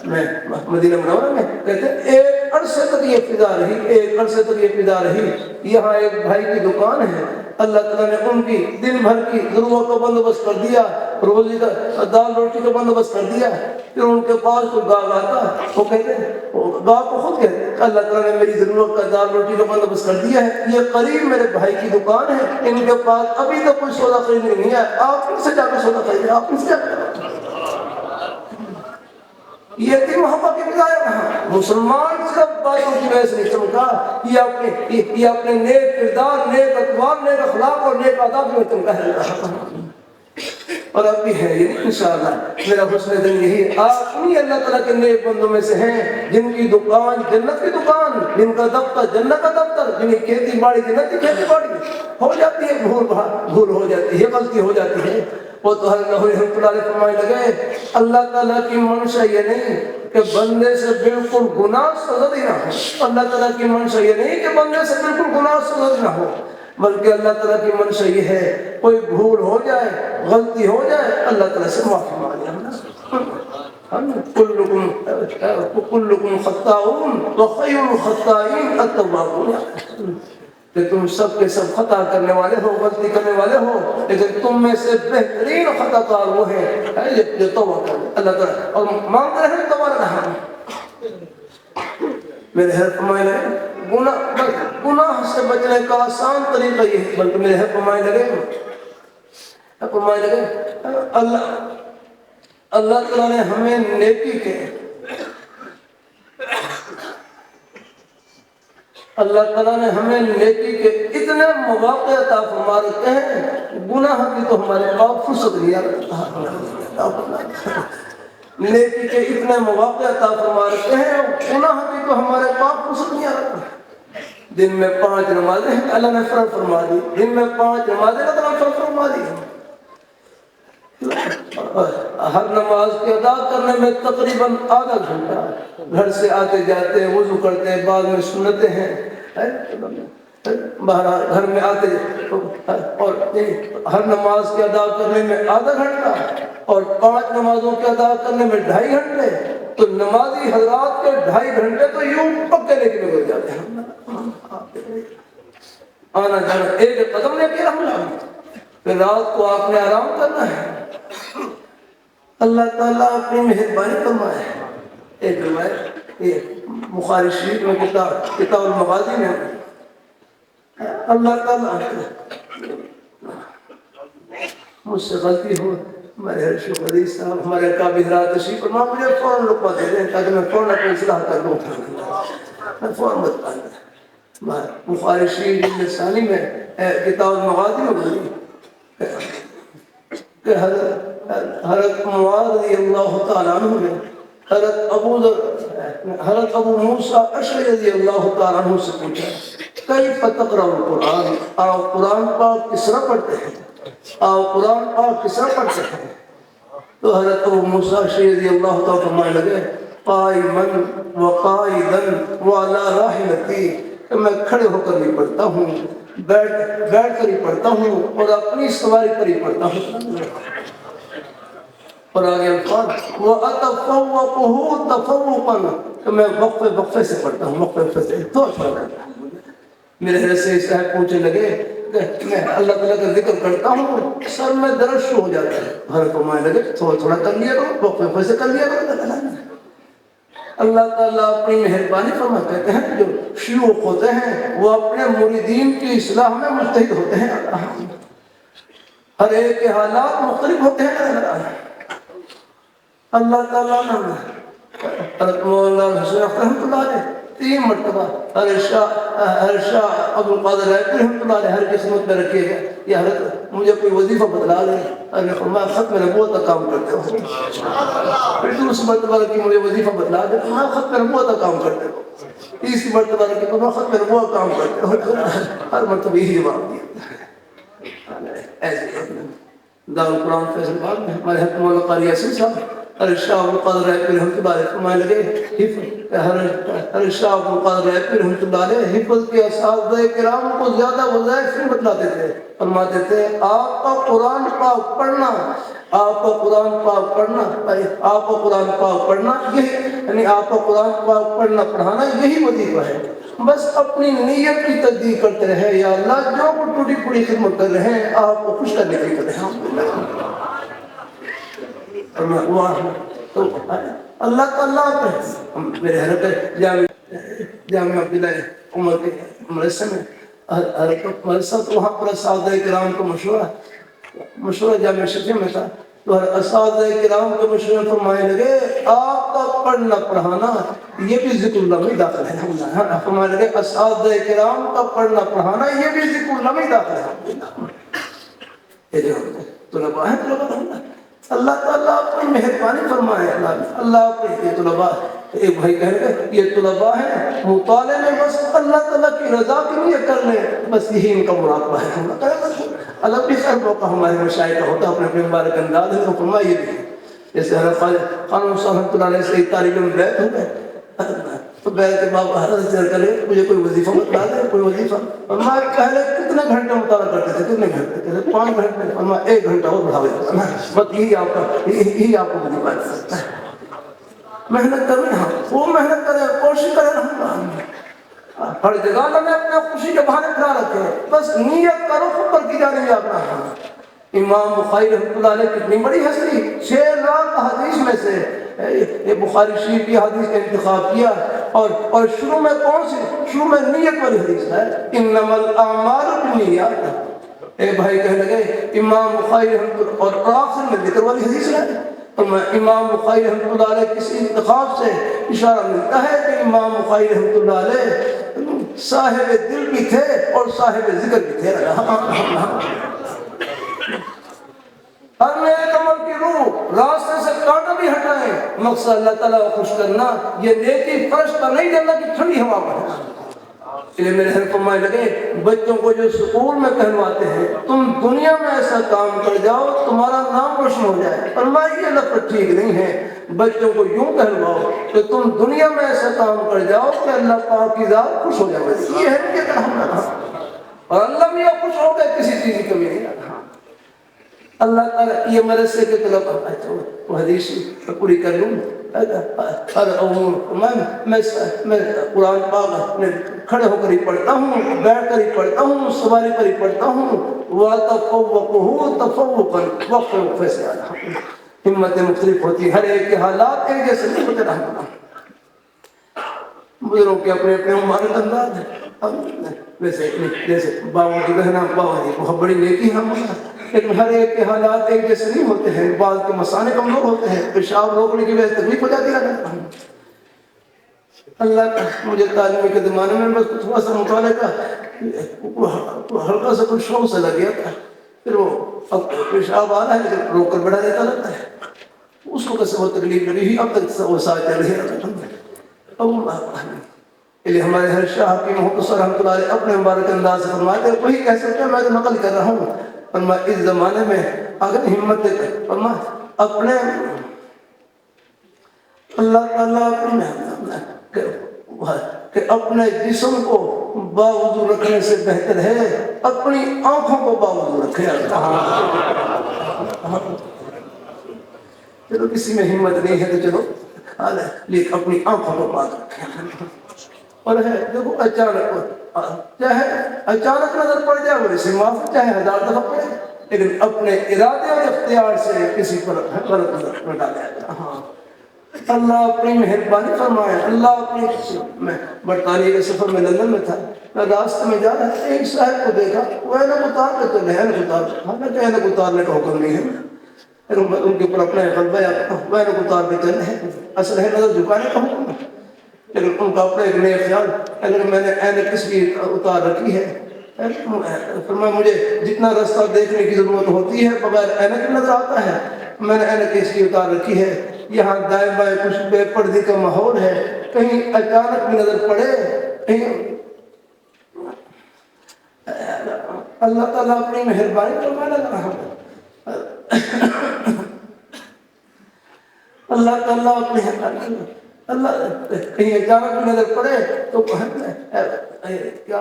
میں مدینہ منورہ میں کہتے ہیں ایک عرصے تک یہ فضا رہی, یہاں ایک بھائی کی دکان ہے, اللہ تعالیٰ نے ان کی دن بھر کی ضرورت کا بندوبست کر دیا, روزی کا دال روٹی کا بندوبست کر دیا. پھر ان کے پاس کوئی گاہک آتا, وہ کہتے ہیں گاہک کو خود کہتے ہیں اللہ تعالیٰ نے میری ضرورت کا دال روٹی کا بندوبست کر دیا ہے, یہ قریب میرے بھائی کی دکان ہے, ان کے پاس ابھی تک کوئی سودا خریدنے نہیں ہے, آپ ان سے جا کے سودا خریدیں, آپ ان سے جا کے. یہ تھی محبت کی بجائے کہاں مسلمان صرف باتوں کی وجہ سے نہیں چمکا, یہ اپنے نیک کردار, نیک اقوال, نیک اخلاق اور نیک آداب میں چمکا ہے. اور اب بھی ہے یہ انشاءاللہ. میرا حسن دن یہی ہے, آپ انہی اللہ تعالیٰ کے نیک بندوں میں سے ہیں جن کی دکان جنت کی دکان, جن کا دفتر جنت کا دفتر, جن کی کھیتی باڑی جنت کی کھیتی باڑی. ہو جاتی ہے بھول ہو جاتی ہے, غلطی ہو جاتی ہے. وہ تو ہر نحوی رحمۃ اللہ علیہ فرمانے لگے اللہ تعالیٰ کی منشا یہ نہیں کہ بندے سے بالکل گناہ سرزد نہ ہو, اللہ تعالیٰ کی منشا یہ نہیں کہ بندے سے بالکل گناہ سرزد نہ ہو, بلکہ اللہ تعالیٰ کی منشا یہ ہے کوئی بھول ہو جائے, غلطی ہو جائے, اللہ تعالیٰ سے معافی مانگے. کلکم خطاؤن وخیر الخطائین التوابون, کہ تم سب کے سب خطا کرنے والے ہو, غلطی کرنے والے ہو, لیکن تم میں سے بہترین خطا کار وہ ہے جو توبہ کرے اللہ تعالیٰ اور مانگتے رہے دوبارہ. میرے حضرت فرمائے لگے گناہ سے بچنے کا آسان طریقہ یہ ہے, بلکہ میرے حضرت فرمائے لگے اللہ تعالیٰ نے ہمیں نیکی کے اللہ تعالیٰ نے ہمیں نیکی کے اتنے مواقع عطا فرما رکھے ہیں, گناہ کی تو ہمارے پاس فرصت نہیں آتا. نیکی کے اتنے مواقع عطا فرما رکھے ہیں, گناہ کی تو ہمارے پاس فرصت نہیں آتا. دن میں 5 نمازیں ہیں اللہ نے فرض فرما دی، دن میں 5 نمازیں اللہ نے فرض فرما دی۔ ہر نماز کے ادا کرنے میں تقریباً آدھا گھنٹہ، گھر سے آتے جاتے وضو کرتے بعد میں سنتے ہیں، بہرحال گھر میں آتے اور ہر نماز کے ادا کرنے میں آدھا گھنٹہ اور 5 نمازوں کے ادا کرنے میں 2.5 گھنٹے، تو نمازی حضرات کے 2.5 گھنٹے تو یوں پکے لے کے گزر جاتے ہیں، آنا جانا ایک قدم لے کے رہنا، پھر رات کو آپ نے آرام کرنا ہے۔ اللہ تعالیٰ اپنی مہربانی فرمائے۔ ایک روایت یہ بخاری شریف میں کتاب المغازی میں اللہ تعالیٰ مجھ سے غلطی ہو، ہمارے حرشو حدیث صاحب ہمارے قابل حضرات تشریف فرما مجھے فوراً لقمہ دے دیں تاکہ میں فوراً اپنی اصلاح کر لوں، میں فوراً بتا دیں۔ بخاری شریف جلد ثانی میں کتاب المغازی میں گزری کہ حضرت معاذ رضی اللہ تعالیٰ عنہ نے حضرت ابو موسیٰ اشعری رضی اللہ تعالیٰ عنہ سے پوچھا کیف تقرأ القرآن، آپ قرآن پاک کس طرح پڑھتے ہیں، آپ قرآن پاک کس طرح پڑھتے ہیں؟ تو حضرت ابو موسیٰ اشعری رضی اللہ تعالیٰ فرمانے لگے قائما وقائدا وعلی راحلتی، کہ میں کھڑے ہو کر بھی پڑھتا ہوں، بیٹھ کر ہی پڑھتا ہوں اور اپنی سواری پر ہی پڑھتا ہوں۔ اور آگے الفاظ وَأَتَفَوَّقُهُ تَفَوُّقًا، کہ میں وقفے سے پڑھتا ہوں، وقفے سے تو پڑھتا ہوں۔ میرے حضرت سے صاحب پوچھنے لگے کہ میں اللہ تعالیٰ کا ذکر کرتا ہوں سر میں درد شروع ہو جاتا ہے، حضرت فرمانے لگے تھوڑا تھوڑا کر لیا کرو، وقفے سے کر لیا کرو۔ اللہ تعالیٰ اپنی مہربانی فرما کہتے ہیں جو شیوخ ہوتے ہیں وہ اپنے مریدین کی اصلاح میں مجتہد ہوتے ہیں، ہر ایک کے حالات مختلف ہوتے ہیں۔ اللہ تعالیٰ نے حضرت مولانا حسین رحمۃ اللہ علیہ 3 مرتبہ حضرت شاہ عبد القادر رائے رحمۃ اللہ علیہ ہر قسمت میں رکھے گئے، یا حضرت مجھے کوئی وظیفہ بتلا لیں، حضرت نے فرمایا ختم نبوت کا کام کرتے ہو، پھر دوسری مرتبہ رکھی مجھے وظیفہ بتلا دیں، میں ختم نبوت کا کام کرتے ہو، تیسری مرتبہ رکھی تو میں ختم نبوت کا کام کرتے ہو، ہر مرتبہ یہی جواب دیا۔ ایسے دارالقرآن فیصل آباد میں ہمارے حضرت مولانا قاری یاسین صاحب حضرت شاہ عبد القادر رائے رحمۃ اللہ علیہ فرمانے لگے حضرت شاہ عبد القادر رائے رحمۃ اللہ علیہ حفظ کے اساتذہ کرام کو زیادہ وظائف نہیں بتلاتے تھے، فرماتے تھے آپ کا قرآن پاک پڑھنا، آپ کا قرآن پاک پڑھنا، آپ کا قرآن پاک پڑھنا یہی، یعنی آپ کا قرآن پاک پڑھنا پڑھانا یہی وظیفہ ہے، بس اپنی نیت کی تجدید کرتے رہے، یا اللہ جو وہ ٹوٹی پھوٹی خدمت کر رہے ہیں آپ کو خوش کرنے کے لیے کر رہے ہیں۔ تو اللہ تعالیٰ میرے حضرت جامعہ عبداللہ عمر کے مدرسے میں حضرت مدرسہ تو وہاں پر اساتذہ کرام کا مشورہ جامعہ شفیع میں تھا، تو اساتذہ کرام کے مشورے فرمانے لگے آپ کا پڑھنا پڑھانا یہ بھی ذکر اللہ میں داخل ہے، فرمانے لگے اساتذہ کرام کا پڑھنا پڑھانا یہ بھی ذکر اللہ میں داخل ہے۔ یہ جو طلباء ہیں طلباء اللہ تعالیٰ اپنی مہربانی فرمائے، اللہ اپنے یہ طلباء، ایک بھائی کہہ رہے یہ طلباء ہیں مطالعے میں بس اللہ تعالیٰ کی رضا کے لیے کر لیں، بس یہی ان کا مراقبہ ہے۔ اللہ بھی خیر موقع ہمارے مشاہدہ ہوتا ہے اپنے اپنے مبارک انداز ہے، تو فرمائیے بھی جیسے حضرت خانم صاحب رحمۃ اللہ علیہ سے طالب علم بیت ہو گئے تو بیت کے باب حضرت سے کرے مجھے کوئی وظیفہ بتلا دے، کوئی وظیفہ، اور میں پہلے کتنے گھنٹے مطالعہ کرتے تھے، کتنے گھنٹے کہتے 5 گھنٹے، اور میں 1 گھنٹہ اور بڑھا دیتا ہوں، بس یہی آپ کو وظیفہ ہے۔ محنت کریں، ہاں وہ محنت کرے، کوشش کرے، ہر جگہ میں اپنے خوشی کے بہانے کھڑا رکھے، بس نیت کرو خود پر کی جانے میں اپنا۔ امام بخاری رحمۃ اللہ علیہ کتنی بڑی ہستی، 6 لاکھ حدیث میں سے یہ بخاری شریف کی حدیث کا انتخاب کیا، اور شروع میں کون سی، شروع میں نیت والی حدیث ہے، انما الاعمال بالنیات۔ ایک بھائی کہنے لگے امام بخاری رحمۃ اللہ، اور آخر میں ذکر والی حدیث ہے، تو امام بخاری رحمۃ اللہ علیہ کسی انتخاب سے اشارہ ملتا ہے کہ امام بخاری رحمۃ اللہ علیہ صاحب دل بھی تھے اور صاحب ذکر بھی تھے۔ ہر نیک عمل کی روح راستے سے کانٹا بھی ہٹائیں، مقصد اللہ تعالیٰ کو خوش کرنا، یہ نیکی فرش پر نہیں ڈالنا کہ ٹھنڈی ہوا پر ہے۔ لیے میرے حضرت فرمانے لگے بچوں کو جو اسکول میں کہلواتے ہیں تم دنیا میں ایسا کام کر جاؤ تمہارا نام روشن ہو جائے، فرمایا یہ لفظ ٹھیک نہیں ہے، بچوں کو یوں کہلواؤ کہ تم دنیا میں ایسا کام کر جاؤ کہ اللہ پاک کی ذات خوش ہو جائے، یہ ہے کہ کہنا، اور اللہ بھی خوش ہو گئے، کسی چیز کی کمی نہیں رکھا۔ اللہ تعالیٰ یہ مدرسے کے طلب وہ حدیث پوری کر لوں، میں قرآن پاک میں کھڑے ہو کر ہی پڑھتا ہوں، بیٹھ کر ہی پڑھتا ہوں، سواری پر ہی پڑھتا ہوں، وَتَفَوَّقُهُ تَفَوُّقًا وَقْفَ فَسْيَالَ، ہمتیں مختلف ہوتی، ہر ایک کے حالات ایک جیسے نہیں ہوتے رہنا، بزرگوں کے اپنے اپنے مبارک انداز ہے، جیسے بابا کی بہنا بابا جی بہت بڑی نیکی ہم، لیکن ہر ایک کے حالات ایک جیسے نہیں ہوتے ہیں، بعض کے مثانے کمزور ہوتے ہیں، پیشاب روکنے کی وجہ سے تکلیف ہو جاتی ہے۔ اللہ مجھے تعلیم کے زمانے میں بس تھوڑا سا مطالعہ کا ہلکا سا کچھ شوق سے لگ گیا تھا، پھر وہ اب پیشاب آ رہا ہے لیکن روک کر بڑھا دیتا لگتا ہے، اس کو کیسے وہ تکلیف لگی ہوئی، اب تک وہ ساتھ چل رہی ہے۔ لیے ہمارے ہر شاہ کی محمد رحمۃ اللہ علیہ اپنے مبارک انداز سے فرماتے ہیں، وہی کہہ سکتے ہیں، میں تو نقل کر رہا ہوں، فرمایا اس زمانے میں اگر ہمت دے فرمایا اپنے اللہ تعالیٰ کہ اپنے جسم کو باوضو رکھنے سے بہتر ہے اپنی آنکھوں کو باوضو رکھے۔ چلو کسی میں ہمت نہیں ہے تو چلو لیکن اپنی آنکھوں کو پاک رکھے، اور ہے دیکھو چاہے اچانک نظر پڑ جائے وہ اسے معاف، چاہے 1000 دفعہ پڑے، لیکن اپنے ارادے اور اختیار سے کسی پر غلط نظر نہ ڈالے۔ ہاں اللہ اپنی مہربانی فرمائے۔ اللہ اپنی میں برطانیہ کے سفر میں لندن میں تھا، میں راستے میں جا رہا ایک صاحب کو دیکھا، وہ اینک اتار کے چلے، اینک اتارنے کا حکم نہیں ہے، ان کے اوپر اپنا غلبہ یا اینک اتار کے چلے، اصل ہے نظر جھکانے کا حکم ہے، لیکن ان کا اپنا ایک نیا خیال، اگر میں نے اینک کس لیے اتار رکھی ہے، فرمایا مجھے جتنا راستہ دیکھنے کی ضرورت ہوتی ہے بغیر اینک نظر آتا ہے، میں نے اینک اس لیے اتار رکھی ہے، یہاں دائیں بائیں کچھ بے پردے کا ماحول ہے، کہیں اچانک بھی نظر پڑے، کہیں اللہ تعالیٰ اپنی مہربانی فرمانے لگا، اللہ تعالیٰ اپنی مہربانی، اللہ کہیں اچانک بھی نظر پڑے تو کیا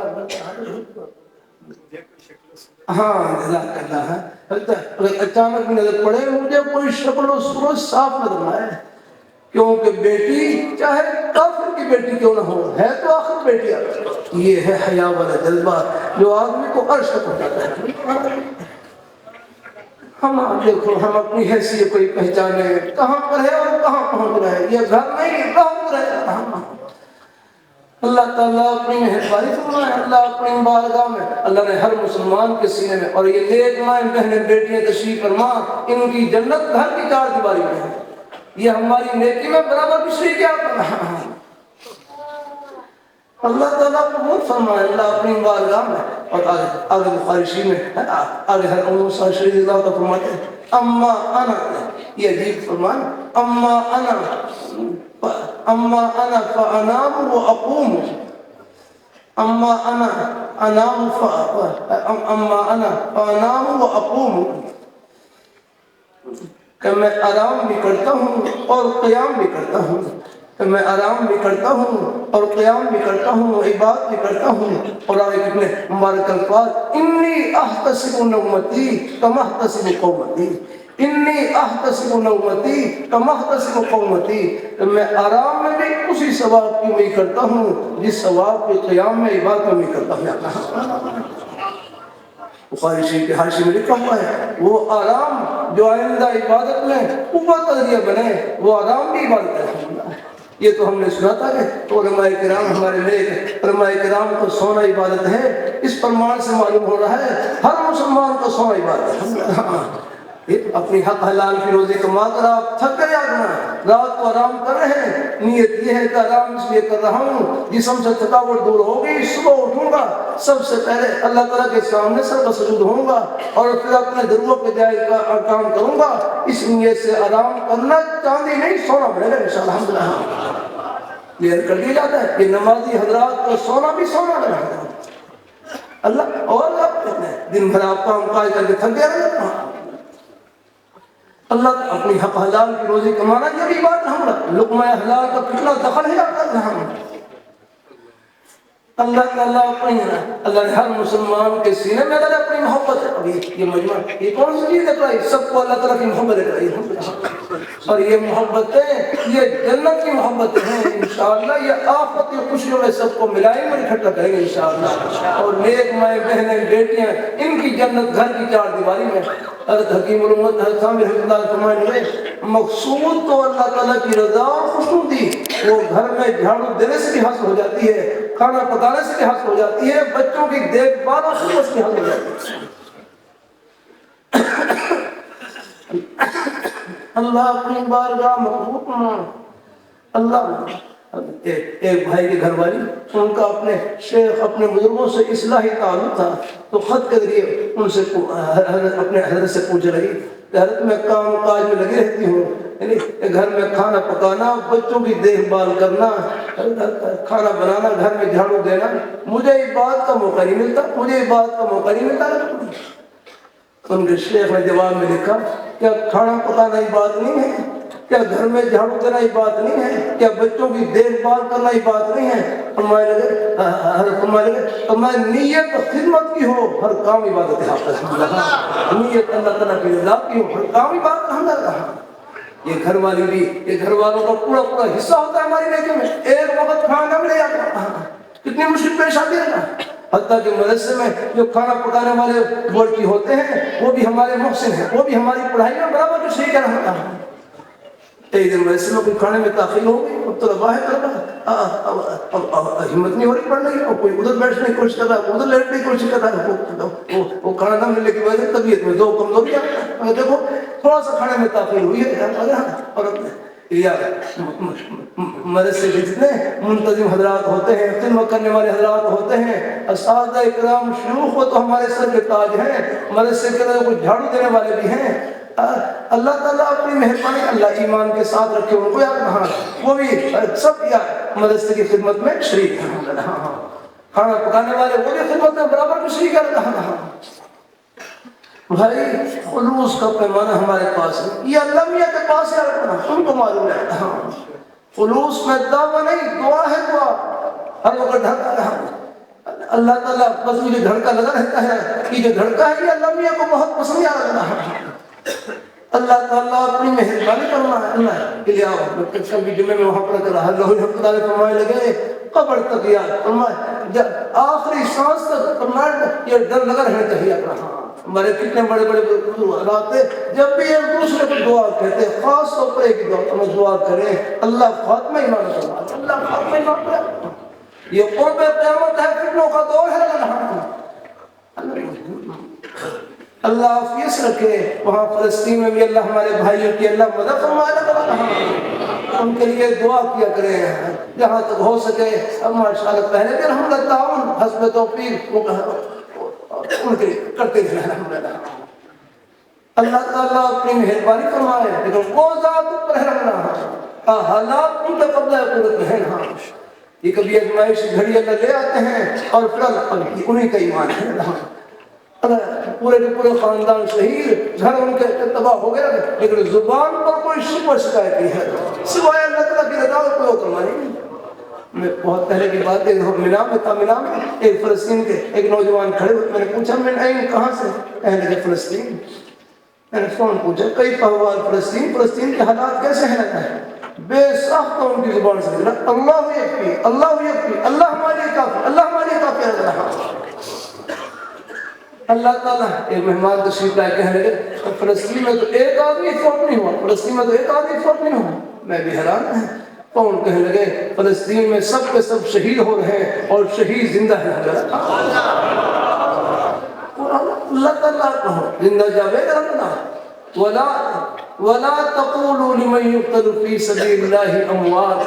ہاں جزاک اللہ ہے، اگر اچانک بھی نظر پڑے مجھے کوئی شکل و صورت صاف نظر آئے، کیونکہ بیٹی چاہے کافر کی بیٹی کیوں نہ ہو ہے تو آخر بیٹی آتی، یہ ہے حیا والا جذبہ جو آدمی کو عرش تک پہنچاتا ہے۔ ہم دیکھو ہم اپنی حیثیت کو پہچانے کہاں پر ہے اور کہاں پہنچ رہے ہیں، یہ گھر نہیں کہاں پر ہے۔ اللہ تعالیٰ اپنی مہربانی فرمائے، اللہ اپنی بارگاہ میں، اللہ نے ہر مسلمان کے سینے میں، اور یہ نیک مائیں بہنیں بیٹیاں تشریف فرما، ان کی جنت گھر کی 4 دیواری میں ہے، یہ ہماری نیکی میں برابر بھی شریک ہے۔ اللہ تعالیٰ کو بہت فرمائے، اللہ اپنی بارگاہ میں، اور آگے بخاری شریف میں آگے ہر ام موسیٰ شریف اللہ کا فرماتے ہیں اما انا، یہ عجیب فرمان، اما انا فانام واقوم، اما انا انام اما انا فانام واقوم، کہ میں آرام بھی کرتا ہوں اور قیام بھی کرتا ہوں، کہ میں آرام بھی کرتا ہوں اور قیام بھی کرتا ہوں، عبادت بھی کرتا ہوں، اور آگے کتنے مبارک الفاظ، انی احتسب نومتی کما احتسب قومتی، انی احتسب نومتی کما احتسب قومتی، کہ میں آرام میں بھی اسی ثواب کی امید کرتا ہوں جس ثواب کے قیام میں عبادت میں امید کرتا ہوں۔ بخاری شریف کے حاشیے میں لکھا ہوا ہے وہ آرام جو آئندہ عبادت میں قوت کا ذریعہ بنے، وہ آرام بھی عبادت ہے۔ یہ تو ہم نے سنا تھا کہ علماء کرام ہمارے نیک علماء کرام کو سونا عبادت ہے، اس فرمان سے معلوم ہو رہا ہے ہر مسلمان کو سونا عبادت ہے۔ اپنی حق حلال کی روزی کما کر آپ تھک گئے، رات کو آرام کر رہے ہیں، نیت یہ ہے کہ آرام اس لیے کر رہا ہوں جسم سے تھکاوٹ دور ہوگی، صبح اٹھوں گا سب سے پہلے اللہ تعالیٰ کے سامنے سر کا سجود ہوں گا اور پھر اپنے ضروروں پہ جائے کا کام کروں گا، اس نیت سے آرام کرنا چاندی نہیں سونا پڑے گا انشاءاللہ۔ کلیئر کر دیا جاتا ہے کہ نمازی حضرات کو سونا بھی سونا لگا ہے اللہ، اور آپ کہتے ہیں دن بھر آپ کام کاج کر کے تھک گیا رہے اللہ اپنی حق حلال کی روزی کمانا، یہ بھی بات ہم لقمہ حلال کا کتنا دخل ہے آپ کا ہم اللہ تعالیٰ اپنی اللہ نے ہر مسلمان کے سینے میں اللہ نے اپنی محبت ہے. ابھی یہ مجمع یہ کون سی چیز دکھائی؟ سب کو اللہ تعالیٰ کی محبت دکھائی، اور یہ محبتیں یہ جنت کی محبتیں ہیں انشاءاللہ. یہ آفت کی خوشیوں میں سب کو ملائیں گے اور اکٹھا کریں گے انشاءاللہ. اور نیک مائیں بہنیں بیٹیاں ان کی جنت گھر کی چار دیواری میں. حضرت حکیم الامت حضرت ثانی رحمۃ اللہ فرمائے مقصود تو اللہ تعالیٰ کی رضا اور خوشنودی وہ گھر میں جھاڑو دینے سے بھی حاصل ہو جاتی ہے، کھانا پکانے سے بھی حاصل ہو جاتی ہے، بچوں کی دیکھ بھال اور خدمت سے بھی حاصل ہو جاتی ہے. اللہ اپنی بارگاہ مقبول. اللہ ایک بھائی کی گھر والی ان کا اپنے شیخ اپنے بزرگوں سے اصلاحی تعلق تھا، تو خط کے ذریعے ان سے اپنے حضرت سے پوچھ رہی کہ حضرت میں کام کاج میں لگی رہتی ہوں، یعنی گھر میں کھانا پکانا، بچوں کی دیکھ بھال کرنا، کھانا بنانا، گھر میں جھاڑو دینا، مجھے عبادت کا موقع نہیں ملتا، مجھے عبادت کا موقع نہیں ملتا. ان کے شیخ نے جواب میں لکھا کیا کھانا پکانا عبادت نہیں ہے؟ کیا گھر میں جھاڑو دینا عبادت نہیں ہے؟ کیا بچوں کی دیکھ بھال کرنا عبادت نہیں ہے؟ فرمانے لگے نیت خدمت کی ہو ہر کام عبادت ہے. نیت اللہ تعالیٰ کی رضا کی ہو ہر کام عبادت ہے. یہ گھر والی بھی یہ گھر والوں کا پورا پورا حصہ ہوتا ہے ہماری نیکی میں. ایک وقت کھانا ملے جاتا کتنی مشکل پیش آتی ہے. حتیٰ کہ مدرسے میں جو کھانا پکانے والے بورڈ ہوتے ہیں وہ بھی ہمارے محسن ہیں، وہ بھی ہماری پڑھائی میں برابر جو صحیح کر رہا ہے. ایک دن مدرسے میں کوئی کھانے میں تاخیر ہو گئی، اب طلبا ہے ہمت نہیں ہو رہی پڑھنے کی، اور کوئی ادھر بیٹھنے کی کوشش کر رہا ہے، ادھر لیٹنے کی کوشش کر رہا ہے. وہ کھانا نہ ملنے کی وجہ سے طبیعت میں دو کمزوری ہے. دیکھو تھوڑا سا کھانے میں تاخیر ہوئی ہے، اور مدرسے کے جتنے منتظم حضرات ہوتے ہیں، خدمت کرنے والے حضرات ہوتے ہیں، اساتذہ اکرام شیوخ وہ تو ہمارے سر کے تاج ہیں. مدرسے کے اندر کچھ جھاڑو دینے والے بھی ہیں. اللہ تعالیٰ اپنی مہربانی اللہ ایمان کے ساتھ رکھے ان کو یاد رہا، وہ بھی سب مدرسے کی خدمت میں شریک ہیں. کھانا پکانے والے وہ بھی خدمت میں برابر بھی شریک رہا. بھائی خلوص کا پیمانہ ہمارے پاس ہے، یہ اللہ میاں کے پاس ہے، ان کو معلوم ہے. خلوص میں دعویٰ نہیں، دعا ہے. دعا ہر وقت ڈھڑکا رہا اللہ تعالیٰ بس مجھے دھڑکا لگا رہتا ہے. یہ جو دھڑکا ہے یہ اللہ میاں کو بہت پسند آ رہا ہے. اللہ تعالیٰ اپنی مہربانی کرنا ہے. اللہ کے لیے کبھی جمعے میں وہاں پر رہا اللہ فرمائے لگے قبر تک یاد فرمائے آخری سانس تک فرمائے یہ ڈر لگا رہنا چاہیے اپنا. ہمارے کتنے بڑے بڑے حضرات جب بھی ایک دوسرے کو دعا کہتے ہیں، خاص طور پر ایک دعا کریں اللہ خاتمہ ایمان فرمائے، اللہ خاتمہ ایمان فرمائے. یہ قرب قیامت ہے، فتنوں کا دور ہے. اللہ عافیت سے رکھے. وہاں فلسطین میں بھی اللہ ہمارے بھائیوں کی اللہ مدد فرمائے، ان کے لیے دعا کیا کریں جہاں تک ہو سکے. اب ماشاءاللہ پہلے بھی الحمدللہ تعاون حسب توفیق ان کے کرتے رہے الحمدللہ. اللہ تعالیٰ اپنی مہربانی فرمائے، لیکن وہ ذات پر رہنا حالات ان کا قبضہ قدرت ہے. یہ کبھی ازمائش گھڑی اللہ لے آتے ہیں اور پھر انہیں کا ایمان ہے. پورے کے پورے خاندان شہید، گھر ان کے تباہ ہو گیا، لیکن زبان پر کوئی شکایت نہیں ہے سوائے اللہ تعالیٰ کی رضا اور کوئی کرنا نہیں. میں بہت پہلے کی بات ہے، مینا میں ایک فلسطین کے ایک نوجوان کھڑے ہوئے. میں نے پوچھا میں نے کہاں سے؟ کہنے لگے فلسطین. میں نے فون پوچھا کئی پہوال فلسطین کے حالات کیسے ہیں؟ بے ساختہ ان کی زبان سے نکلا اللہ یکفی اللہ یکفی، اللہ ہمارے کافی، اللہ ہمارے کافی. اللہ تعالیٰ ایک مہمان تشریف لائے کہنے لگے فلسطین میں تو ایک آدمی فوت نہیں ہوا، فلسطین میں تو ایک آدمی فوت نہیں ہوا. میں بھی حیران ہوں. کون کہنے لگے فلسطین میں سب کے سب شہید ہو رہے ہیں اور شہید زندہ ہے. اللہ تعالیٰ کہو زندہ جاوید رہنا ولا تقولوا لمن يقتل في سبيل الله اموات.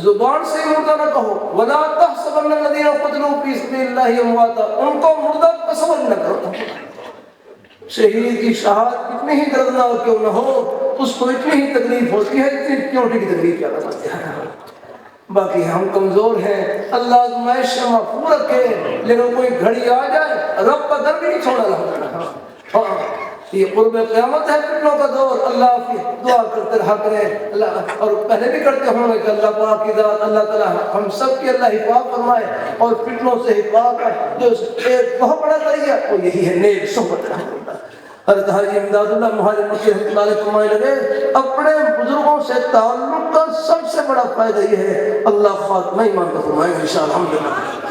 زبان سے مردہ نہ کہو. ولا تحسبن الذين قتلوا في سبيل الله امواتا، ان کو مردہ تصور نہ کرو. شہید کی شہادت کتنی ہی دردناک کیوں نہ ہو، اس کو اتنی ہی تکلیف ہوتی ہے جتنی چوٹی کی تکلیف کیا کرتے ہیں. باقی ہم کمزور ہیں، اللہ آزمائش سے محفوظ رکھے، لیکن کوئی گھڑی آ جائے رب کا در بھی نہیں چھوڑا الحمدللہ۔ ہاں یہ قرب قیامت ہے، فتنوں کا دور، اللہ کی دعا کرتے رہا کریں اللہ، اور پہلے بھی کرتے ہوں گے کہ اللہ پاک کی ذات اللہ تعالیٰ ہم سب کی اللہ حفاظت فرمائے اور فتنوں سے حفاظت کا جو ایک بہت بڑا ذریعہ وہ یہی ہے نیک صحبت رحمۃ اللہ۔ حضرت حاجی امداد اللہ مہاجر مکی رحمۃ اللہ علیہ فرمائے لگے اپنے بزرگوں سے تعلق کا سب سے بڑا فائدہ یہ ہے اللہ خاتمہ ایمان کا فرمائے انشاءاللہ الحمدللہ۔